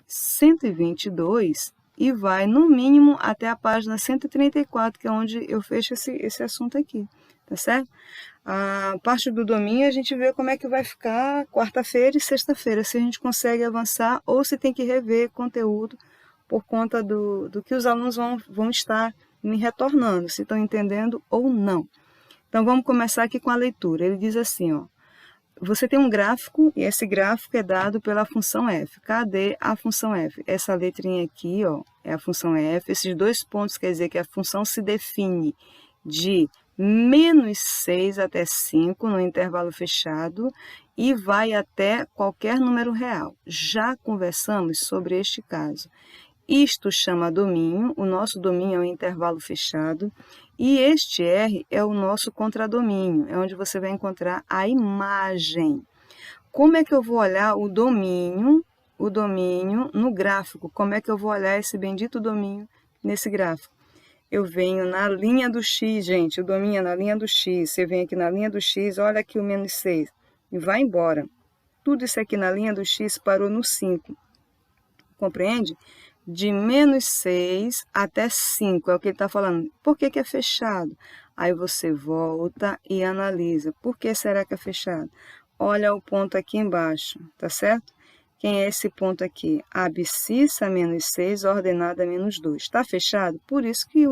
122 e vai, no mínimo, até a página 134, que é onde eu fecho esse assunto aqui, tá certo? A parte do domínio a gente vê como é que vai ficar quarta-feira e sexta-feira, se a gente consegue avançar ou se tem que rever conteúdo por conta do que os alunos vão estar me retornando, se estão entendendo ou não. Então, vamos começar aqui com a leitura. Ele diz assim, ó, você tem um gráfico e esse gráfico é dado pela função f. Cadê a função f? Essa letrinha aqui, ó, é a função f. Esses dois pontos quer dizer que a função se define de menos 6 até 5 no intervalo fechado e vai até qualquer número real. Já conversamos sobre este caso. Isto chama domínio, o nosso domínio é um intervalo fechado, e este R é o nosso contradomínio, é onde você vai encontrar a imagem. Como é que eu vou olhar o domínio no gráfico? Como é que eu vou olhar esse bendito domínio nesse gráfico? Eu venho na linha do x, gente, o domínio é na linha do x. Você vem aqui na linha do x, olha aqui o menos 6 e vai embora. Tudo isso aqui na linha do x parou no 5. Compreende? De menos 6 até 5, é o que ele está falando. Por que é fechado? Aí você volta e analisa. Por que será que é fechado? Olha o ponto aqui embaixo, tá certo? Quem é esse ponto aqui? Abscissa menos 6, ordenada menos 2. Está fechado? Por isso que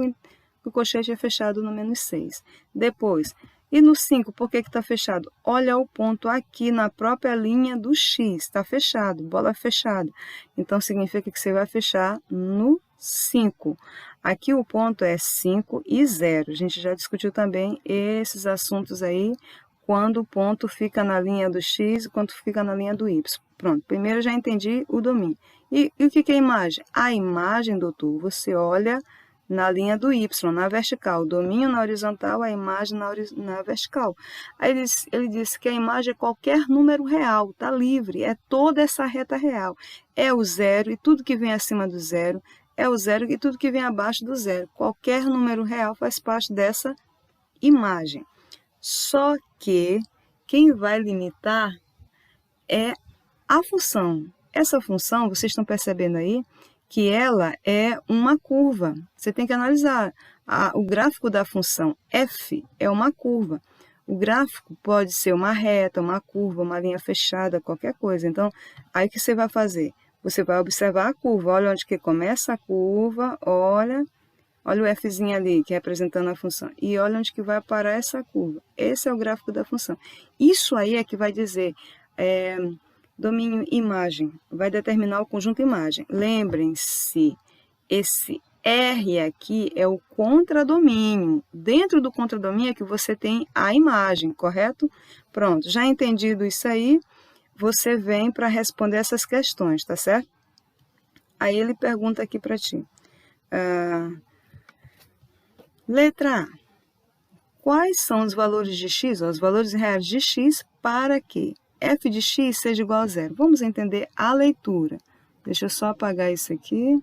o colchete é fechado no menos 6. Depois, e no 5, por que está fechado? Olha o ponto aqui na própria linha do X, está fechado, bola fechada. Então, significa que você vai fechar no 5. Aqui o ponto é 5 e 0. A gente já discutiu também esses assuntos aí, quando o ponto fica na linha do X e quando fica na linha do Y. Pronto, primeiro já entendi o domínio. E o que é a imagem? A imagem, doutor, você olha na linha do Y, na vertical. O domínio na horizontal, a imagem na vertical. Aí ele disse que a imagem é qualquer número real, está livre, é toda essa reta real. É o zero e tudo que vem acima do zero, é o zero e tudo que vem abaixo do zero. Qualquer número real faz parte dessa imagem. Só que quem vai limitar é a função. Essa função, vocês estão percebendo aí, que ela é uma curva. Você tem que analisar. O gráfico da função f é uma curva. O gráfico pode ser uma reta, uma curva, uma linha fechada, qualquer coisa. Então, aí o que você vai fazer? Você vai observar a curva. Olha onde que começa a curva, olha o fzinho ali, que é representando a função. E olha onde que vai parar essa curva. Esse é o gráfico da função. Isso aí é que vai dizer... domínio imagem, vai determinar o conjunto imagem. Lembrem-se, esse R aqui é o contradomínio. Dentro do contradomínio é que você tem a imagem, correto? Pronto, já entendido isso aí, você vem para responder essas questões, tá certo? Aí ele pergunta aqui para ti. Letra A. Quais são os valores de x, os valores reais de x, para que f de x seja igual a zero? Vamos entender a leitura. Deixa eu só apagar isso aqui,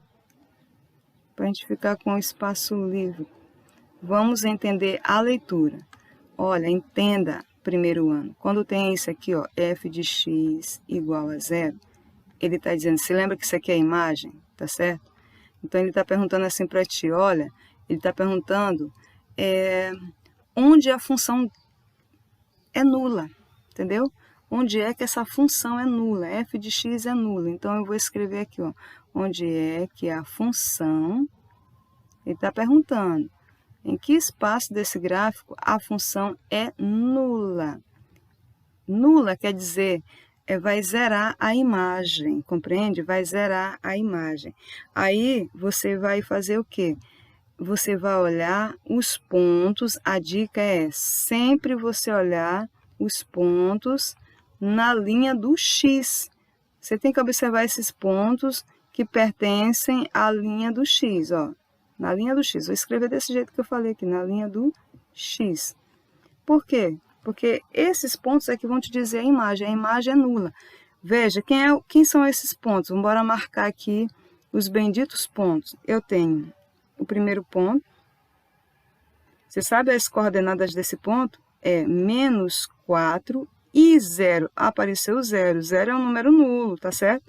para a gente ficar com o espaço livre. Vamos entender a leitura. Olha, entenda, primeiro ano. Quando tem isso aqui, ó, f de x igual a zero, ele está dizendo, se lembra que isso aqui é a imagem, tá certo? Então, ele está perguntando assim para ti, olha, ele está perguntando onde a função é nula, entendeu? Onde é que essa função é nula, f de x é nula. Então, eu vou escrever aqui, ó, onde é que a função, ele está perguntando, em que espaço desse gráfico a função é nula. Nula quer dizer, vai zerar a imagem, compreende? Vai zerar a imagem. Aí, você vai fazer o quê? Você vai olhar os pontos, a dica é sempre você olhar os pontos na linha do X. Você tem que observar esses pontos que pertencem à linha do X, ó. Na linha do X. Vou escrever desse jeito que eu falei aqui, na linha do X. Por quê? Porque esses pontos é que vão te dizer a imagem é nula. Veja, quem são esses pontos? Vamos embora marcar aqui os benditos pontos. Eu tenho o primeiro ponto. Você sabe as coordenadas desse ponto? É menos 4 e 0. Apareceu 0. 0 é um número nulo, tá certo?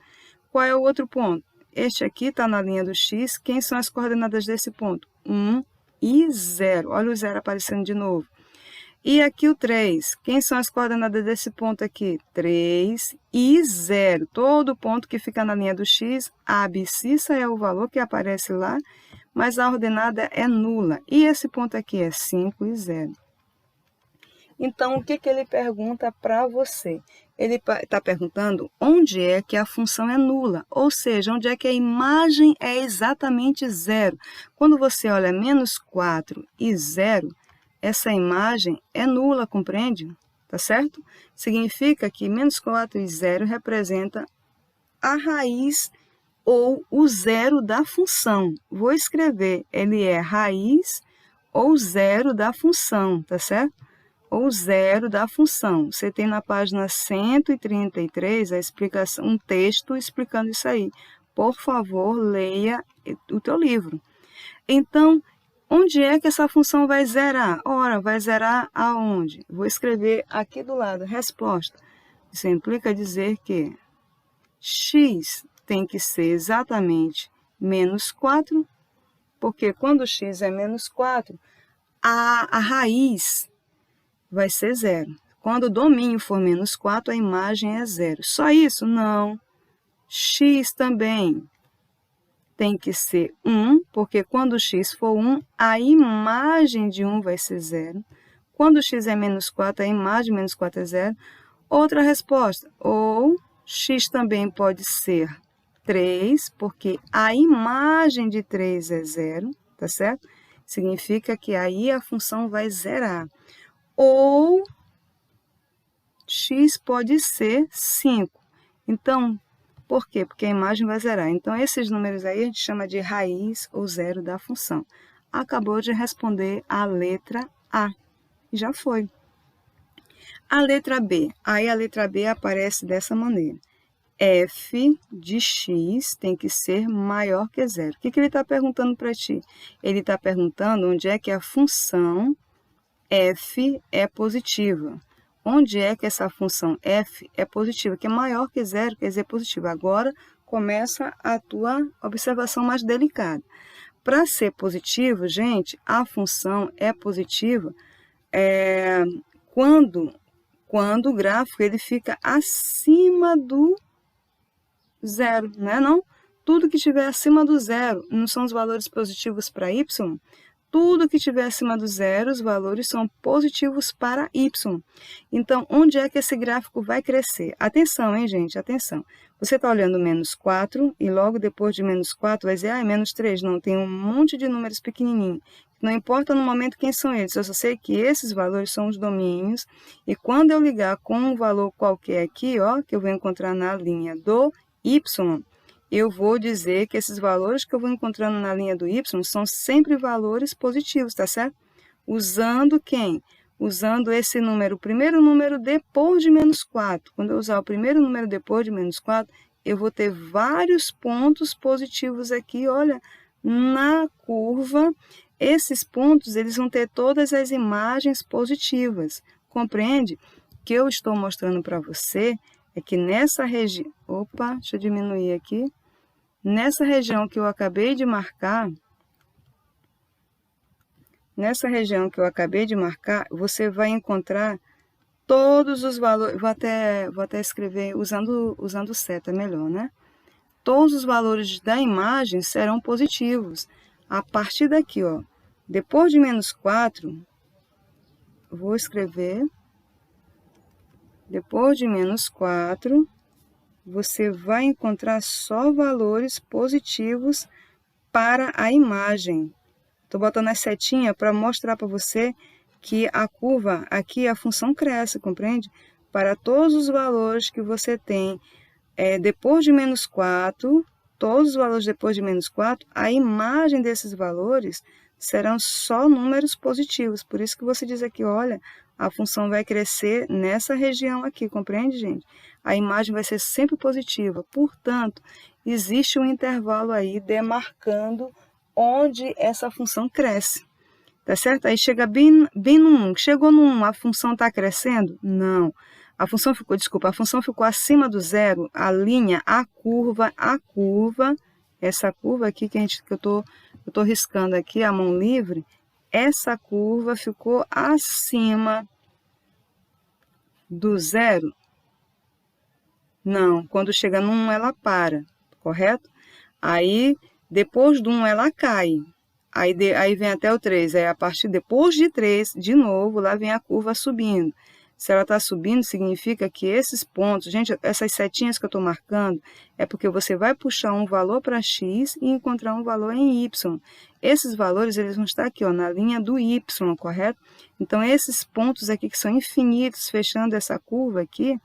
Qual é o outro ponto? Este aqui está na linha do X. Quem são as coordenadas desse ponto? 1 e 0. Olha o 0 aparecendo de novo. E aqui o 3. Quem são as coordenadas desse ponto aqui? 3 e 0. Todo ponto que fica na linha do X, a abscissa é o valor que aparece lá, mas a ordenada é nula. E esse ponto aqui é 5 e 0. Então, o que ele pergunta para você? Ele está perguntando onde é que a função é nula, ou seja, onde é que a imagem é exatamente zero. Quando você olha menos 4 e 0, essa imagem é nula, compreende? Tá certo? Significa que menos 4 e 0 representa a raiz ou o zero da função. Vou escrever, ele é raiz ou zero da função, tá certo? Ou zero da função. Você tem na página 133 a explicação, um texto explicando isso aí. Por favor, leia o teu livro. Então, onde é que essa função vai zerar? Ora, vai zerar aonde? Vou escrever aqui do lado, resposta. Isso implica dizer que x tem que ser exatamente menos 4, porque quando x é menos 4, a raiz vai ser 0. Quando o domínio for menos 4, a imagem é 0. Só isso? Não. X também tem que ser 1, porque quando x for 1, a imagem de 1 vai ser 0. Quando x é menos 4, a imagem de menos 4 é 0. Outra resposta, ou x também pode ser 3, porque a imagem de 3 é 0, tá certo? Significa que aí a função vai zerar. Ou x pode ser 5. Então, por quê? Porque a imagem vai zerar. Então, esses números aí a gente chama de raiz ou zero da função. Acabou de responder a letra A. Já foi. A letra B. Aí a letra B aparece dessa maneira. F de x tem que ser maior que zero. O que ele está perguntando para ti? Ele está perguntando onde é que a função f é positiva. Onde é que essa função f é positiva? Que é maior que zero, quer dizer positiva. Agora começa a tua observação mais delicada. Para ser positivo, gente, a função é positiva quando o gráfico ele fica acima do zero, né? Não? Tudo que estiver acima do zero não são os valores positivos para y. Tudo que estiver acima do zero, os valores são positivos para y. Então, onde é que esse gráfico vai crescer? Atenção, hein, gente? Atenção. Você está olhando menos 4 e logo depois de menos 4 vai dizer, é menos 3. Não, tem um monte de números pequenininhos. Não importa no momento quem são eles, eu só sei que esses valores são os domínios. E quando eu ligar com um valor qualquer aqui, ó, que eu vou encontrar na linha do y, eu vou dizer que esses valores que eu vou encontrando na linha do y são sempre valores positivos, tá certo? Usando quem? Usando esse número, o primeiro número depois de menos 4. Quando eu usar o primeiro número depois de menos 4, eu vou ter vários pontos positivos aqui, olha, na curva. Esses pontos, eles vão ter todas as imagens positivas. Compreende? O que eu estou mostrando para você é que nessa região... Opa, deixa eu diminuir aqui. Nessa região que eu acabei de marcar, você vai encontrar todos os valores, vou até escrever usando seta, melhor, né? Todos os valores da imagem serão positivos. A partir daqui, ó, depois de menos 4, vou escrever, depois de menos 4, você vai encontrar só valores positivos para a imagem. Estou botando a setinha para mostrar para você que a curva, aqui a função cresce, compreende? Para todos os valores que você tem depois de menos 4, todos os valores depois de menos 4, a imagem desses valores serão só números positivos. Por isso que você diz aqui, olha, a função vai crescer nessa região aqui, compreende, gente? A imagem vai ser sempre positiva. Portanto, existe um intervalo aí demarcando onde essa função cresce. Tá certo? Aí chega bem no 1. Chegou no 1, a função está crescendo? Não. A função ficou acima do zero, a linha, a curva, essa curva aqui que eu tô riscando aqui, a mão livre, essa curva ficou acima do zero? Não, quando chega no 1 ela para, correto? Aí, depois do 1 ela cai, aí vem até o 3, aí a partir depois de 3, de novo, lá vem a curva subindo. Se ela está subindo, significa que esses pontos, gente, essas setinhas que eu estou marcando, é porque você vai puxar um valor para x e encontrar um valor em y. Esses valores, eles vão estar aqui, ó, na linha do y, correto? Então, esses pontos aqui que são infinitos, fechando essa curva aqui,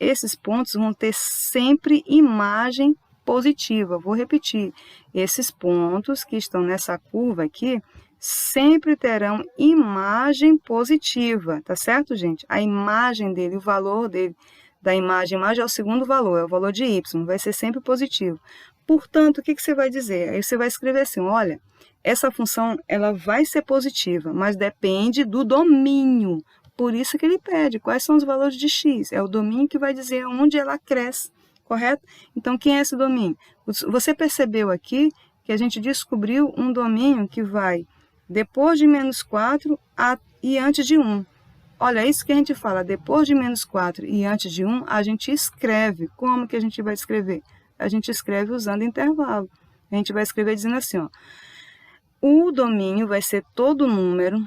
esses pontos vão ter sempre imagem positiva. Vou repetir, esses pontos que estão nessa curva aqui, sempre terão imagem positiva, tá certo, gente? A imagem dele, o valor dele, da imagem é o segundo valor, é o valor de y, vai ser sempre positivo. Portanto, o que você vai dizer? Aí você vai escrever assim, olha, essa função ela vai ser positiva, mas depende do domínio. Por isso que ele pede quais são os valores de x. É o domínio que vai dizer onde ela cresce, correto? Então, quem é esse domínio? Você percebeu aqui que a gente descobriu um domínio que vai depois de menos 4 e antes de 1. Olha, isso que a gente fala, depois de menos 4 e antes de 1, a gente escreve. Como que a gente vai escrever? A gente escreve usando intervalo. A gente vai escrever dizendo assim, ó. O domínio vai ser todo número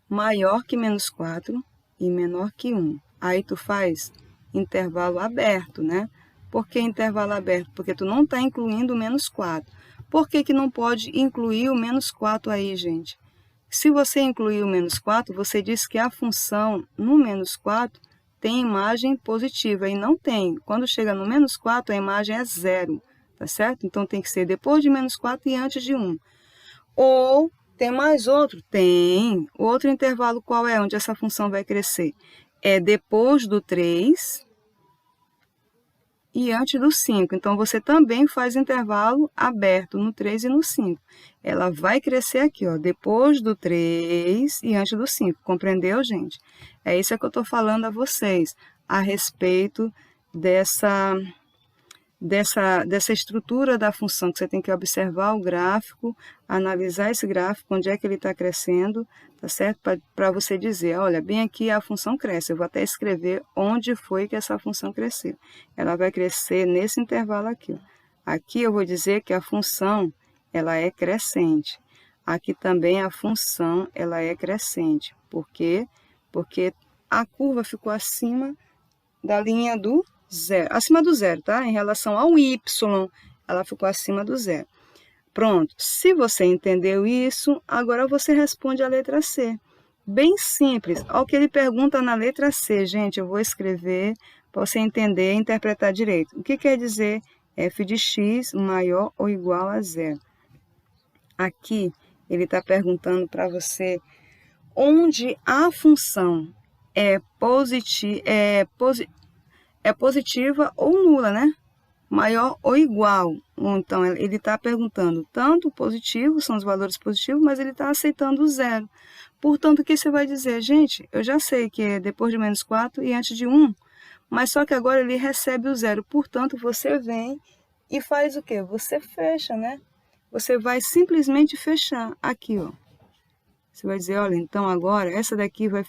maior que menos 4 e menor que 1. Aí tu faz intervalo aberto, né? Por que intervalo aberto? Porque tu não está incluindo o menos 4. Por que que não pode incluir o menos 4 aí, gente? Se você incluir o menos 4, você diz que a função no menos 4 tem imagem positiva, e não tem. Quando chega no menos 4, a imagem é 0, tá certo? Então tem que ser depois de menos 4 e antes de 1. Ou tem mais outro? Tem. O outro intervalo qual é? Onde essa função vai crescer? É depois do 3 e antes do 5. Então, você também faz intervalo aberto no 3 e no 5. Ela vai crescer aqui, ó, depois do 3 e antes do 5. Compreendeu, gente? É isso que eu estou falando a vocês a respeito dessa estrutura da função, que você tem que observar o gráfico, analisar esse gráfico, onde é que ele está crescendo, tá certo? Para você dizer, olha, bem aqui a função cresce. Eu vou até escrever onde foi que essa função cresceu. Ela vai crescer nesse intervalo aqui, ó. Aqui eu vou dizer que a função, ela é crescente. Aqui também a função, ela é crescente. Por quê? Porque a curva ficou acima da linha do zero, acima do zero, tá? Em relação ao y, ela ficou acima do zero. Pronto, se você entendeu isso, agora você responde a letra C. Bem simples. Olha o que ele pergunta na letra C, gente. Eu vou escrever para você entender e interpretar direito. O que quer dizer f de x maior ou igual a zero? Aqui, ele está perguntando para você onde a função é positiva ou nula, né? Maior ou igual. Então, ele está perguntando tanto positivo, são os valores positivos, mas ele está aceitando o zero. Portanto, o que você vai dizer? Gente, eu já sei que é depois de menos 4 e antes de 1, mas só que agora ele recebe o zero. Portanto, você vem e faz o quê? Você fecha, né? Você vai simplesmente fechar aqui, ó. Você vai dizer, olha, então agora essa daqui vai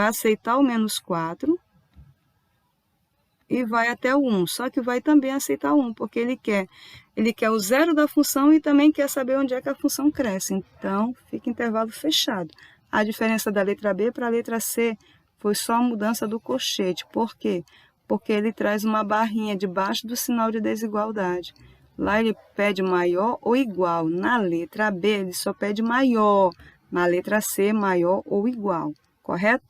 aceitar o menos 4, e vai até o 1, só que vai também aceitar o 1, porque ele quer o zero da função e também quer saber onde é que a função cresce. Então, fica intervalo fechado. A diferença da letra B para a letra C foi só a mudança do colchete. Por quê? Porque ele traz uma barrinha debaixo do sinal de desigualdade. Lá ele pede maior ou igual. Na letra B, ele só pede maior. Na letra C, maior ou igual. Correto?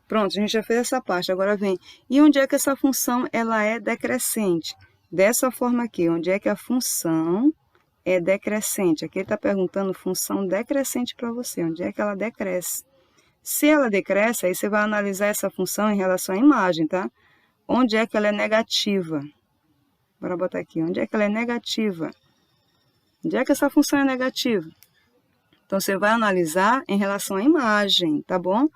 Pronto, a gente já fez essa parte, agora vem. E onde é que essa função ela é decrescente? Dessa forma aqui, onde é que a função é decrescente? Aqui ele está perguntando função decrescente para você, onde é que ela decresce? Se ela decresce, aí você vai analisar essa função em relação à imagem, tá? Onde é que ela é negativa? Bora botar aqui, onde é que ela é negativa? Onde é que essa função é negativa? Então, você vai analisar em relação à imagem, tá bom?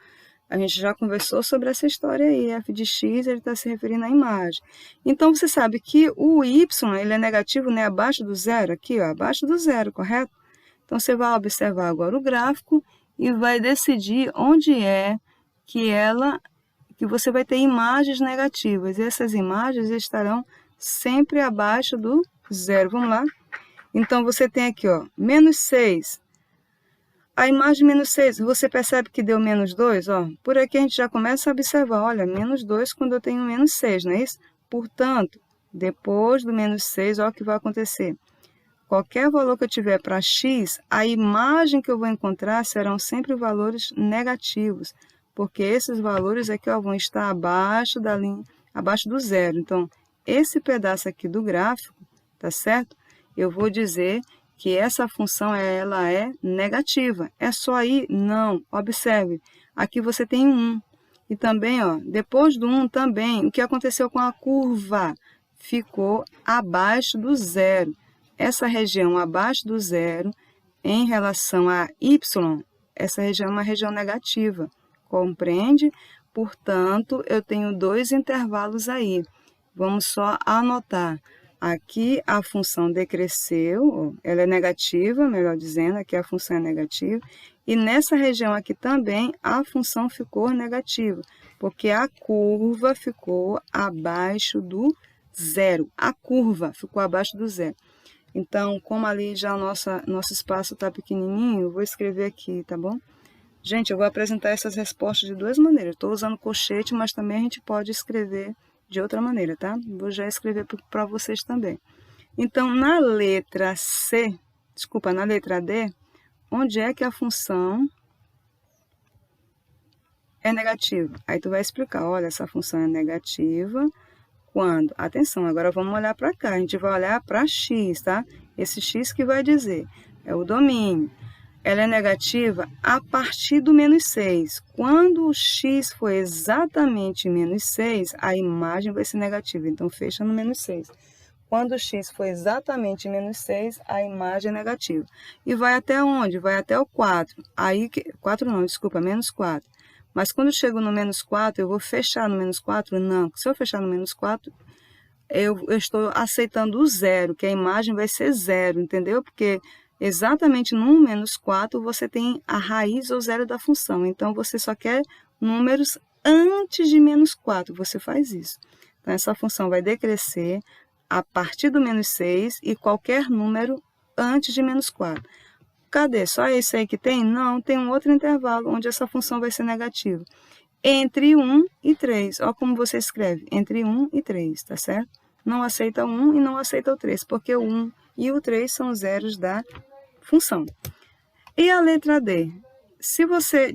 A gente já conversou sobre essa história aí, f de x, ele está se referindo à imagem. Então, você sabe que o y, ele é negativo, né, abaixo do zero, aqui, ó, abaixo do zero, correto? Então, você vai observar agora o gráfico e vai decidir onde é que você vai ter imagens negativas. E essas imagens estarão sempre abaixo do zero. Vamos lá? Então, você tem aqui, ó, menos 6. A imagem menos 6, você percebe que deu menos 2? Ó, por aqui a gente já começa a observar, olha, menos 2 quando eu tenho menos 6, não é isso? Portanto, depois do menos 6, olha o que vai acontecer. Qualquer valor que eu tiver para x, a imagem que eu vou encontrar serão sempre valores negativos, porque esses valores aqui ó, vão estar abaixo da linha, abaixo do zero. Então, esse pedaço aqui do gráfico, tá certo? Eu vou dizer que essa função ela é negativa. É só aí? Não. Observe, aqui você tem um 1. E também, ó, depois do 1 também, o que aconteceu com a curva? Ficou abaixo do zero. Essa região abaixo do zero, em relação a y, essa região é uma região negativa. Compreende? Portanto, eu tenho dois intervalos aí. Vamos só anotar. Aqui a função decresceu, ela é negativa, melhor dizendo, aqui a função é negativa. E nessa região aqui também a função ficou negativa, porque a curva ficou abaixo do zero. A curva ficou abaixo do zero. Então, como ali já o nosso espaço está pequenininho, eu vou escrever aqui, tá bom? Gente, eu vou apresentar essas respostas de duas maneiras. Estou usando colchete, mas também a gente pode escrever de outra maneira, tá? Vou já escrever para vocês também. Então, na letra C, desculpa, na letra D, onde é que a função é negativa? Aí tu vai explicar, olha, essa função é negativa quando? Atenção, agora vamos olhar para cá, a gente vai olhar para x, tá? Esse x que vai dizer, é o domínio. Ela é negativa a partir do menos 6. Quando o x for exatamente menos 6, a imagem vai ser negativa, então fecha no menos 6. Quando o x for exatamente menos 6, a imagem é negativa. E vai até onde? Vai até o 4. Aí, 4 não, desculpa, menos 4. Mas quando eu chego no menos 4, eu vou fechar no menos 4? Não. Se eu fechar no menos 4, eu estou aceitando o zero, que a imagem vai ser zero, entendeu? Porque exatamente no menos 4, você tem a raiz ou zero da função. Então, você só quer números antes de menos 4. Você faz isso. Então, essa função vai decrescer a partir do menos 6 e qualquer número antes de menos 4. Cadê? Só esse aí que tem? Não, tem um outro intervalo onde essa função vai ser negativa. Entre 1 e 3. Olha como você escreve. Entre 1 e 3, tá certo? Não aceita o 1 e não aceita o 3, porque o 1 e o 3 são zeros da função. E a letra D? Se você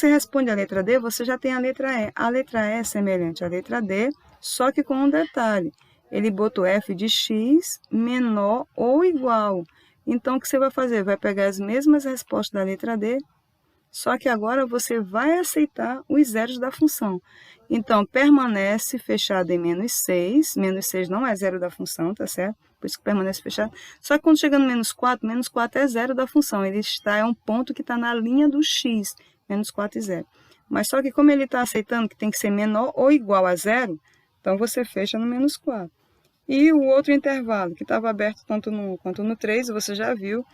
responde a letra D, você já tem a letra E. A letra E é semelhante à letra D, só que com um detalhe. Ele botou f de x menor ou igual. Então, o que você vai fazer? Vai pegar as mesmas respostas da letra D, só que agora você vai aceitar os zeros da função. Então, permanece fechado em menos 6. Menos 6 não é zero da função, tá certo? Por isso que permanece fechado. Só que quando chega no menos 4 é zero da função. Ele é um ponto que está na linha do x. Menos 4 e 0. Mas só que como ele está aceitando que tem que ser menor ou igual a zero, então você fecha no menos 4. E o outro intervalo, que estava aberto tanto no 1 quanto no 3, você já viu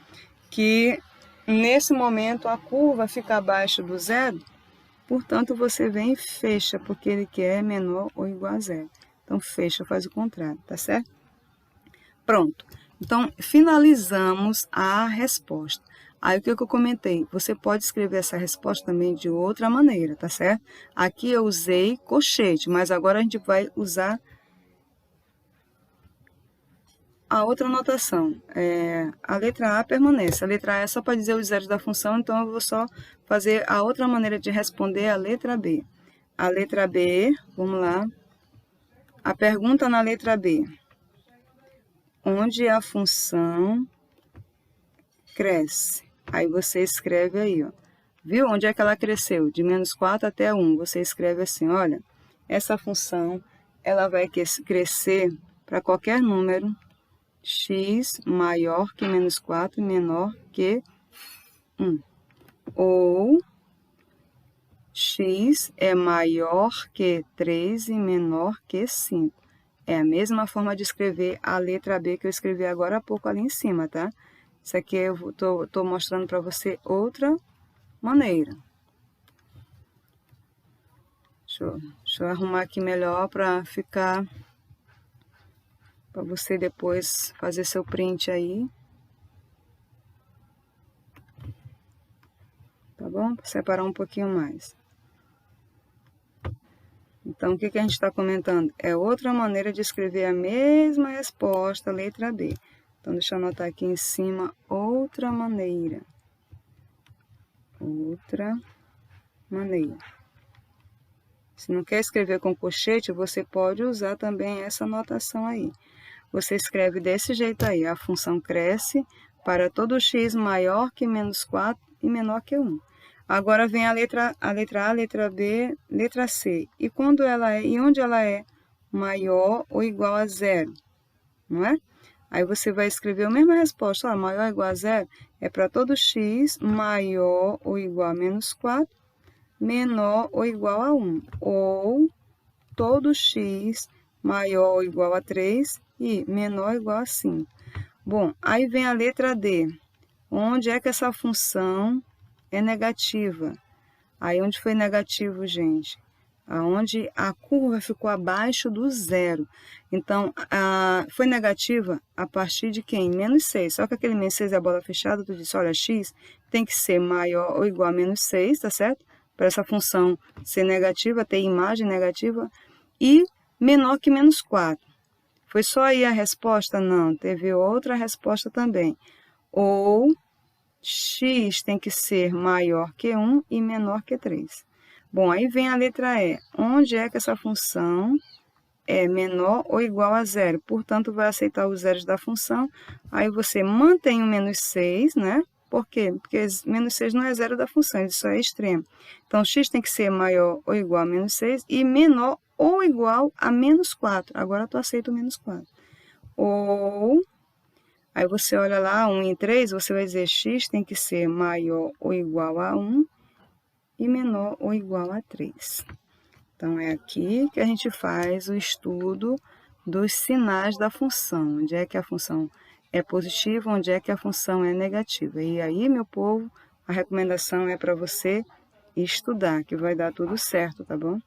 que nesse momento a curva fica abaixo do zero, portanto você vem e fecha, porque ele quer menor ou igual a zero. Então fecha, faz o contrário, tá certo? Pronto. Então finalizamos a resposta. Aí o que eu comentei? Você pode escrever essa resposta também de outra maneira, tá certo? Aqui eu usei colchete, mas agora a gente vai usar a outra notação. A letra A permanece. A letra A é só para dizer os zeros da função, então eu vou só fazer a outra maneira de responder a letra B. A letra B, vamos lá. A pergunta na letra B. Onde a função cresce? Aí você escreve aí, ó. Viu onde é que ela cresceu? De menos 4 até 1. Você escreve assim, olha, essa função ela vai crescer para qualquer número x maior que menos 4 e menor que 1. Ou x é maior que 3 e menor que 5. É a mesma forma de escrever a letra B que eu escrevi agora há pouco ali em cima, tá? Isso aqui eu tô mostrando para você outra maneira. Deixa eu arrumar aqui melhor para ficar... para você depois fazer seu print aí. Tá bom? Para separar um pouquinho mais. Então, o que a gente está comentando? É outra maneira de escrever a mesma resposta, letra B. Então, deixa eu anotar aqui em cima, outra maneira. Outra maneira. Se não quer escrever com colchete, você pode usar também essa anotação aí. Você escreve desse jeito aí, a função cresce para todo x maior que menos 4 e menor que 1. Agora vem a letra A, letra B, letra C. E quando ela é, e onde ela é maior ou igual a zero, não é? Aí você vai escrever a mesma resposta, ó, maior ou igual a zero é para todo x maior ou igual a menos 4, menor ou igual a 1. Ou todo x maior ou igual a 3 e menor ou igual a 5. Bom, aí vem a letra D. Onde é que essa função é negativa? Aí onde foi negativo, gente? aonde a curva ficou abaixo do zero. Então, foi negativa a partir de quem? Menos 6. Só que aquele menos 6 é a bola fechada, tu disse, olha, x tem que ser maior ou igual a menos 6, tá certo? Para essa função ser negativa, ter imagem negativa, e menor que menos 4. Foi só aí a resposta? Não, teve outra resposta também. Ou x tem que ser maior que 1 e menor que 3. Bom, aí vem a letra E. Onde é que essa função é menor ou igual a zero? Portanto, vai aceitar os zeros da função. Aí você mantém o menos 6, né? Por quê? Porque menos 6 não é zero da função, isso é extremo. Então, x tem que ser maior ou igual a menos 6 e menor ou igual a menos 4. Agora, tu aceita o menos 4. Ou, aí você olha lá, 1 e 3, você vai dizer x tem que ser maior ou igual a 1 e menor ou igual a 3. Então, é aqui que a gente faz o estudo dos sinais da função. Onde é que a função é positiva, onde é que a função é negativa. E aí, meu povo, a recomendação é para você estudar, que vai dar tudo certo, tá bom?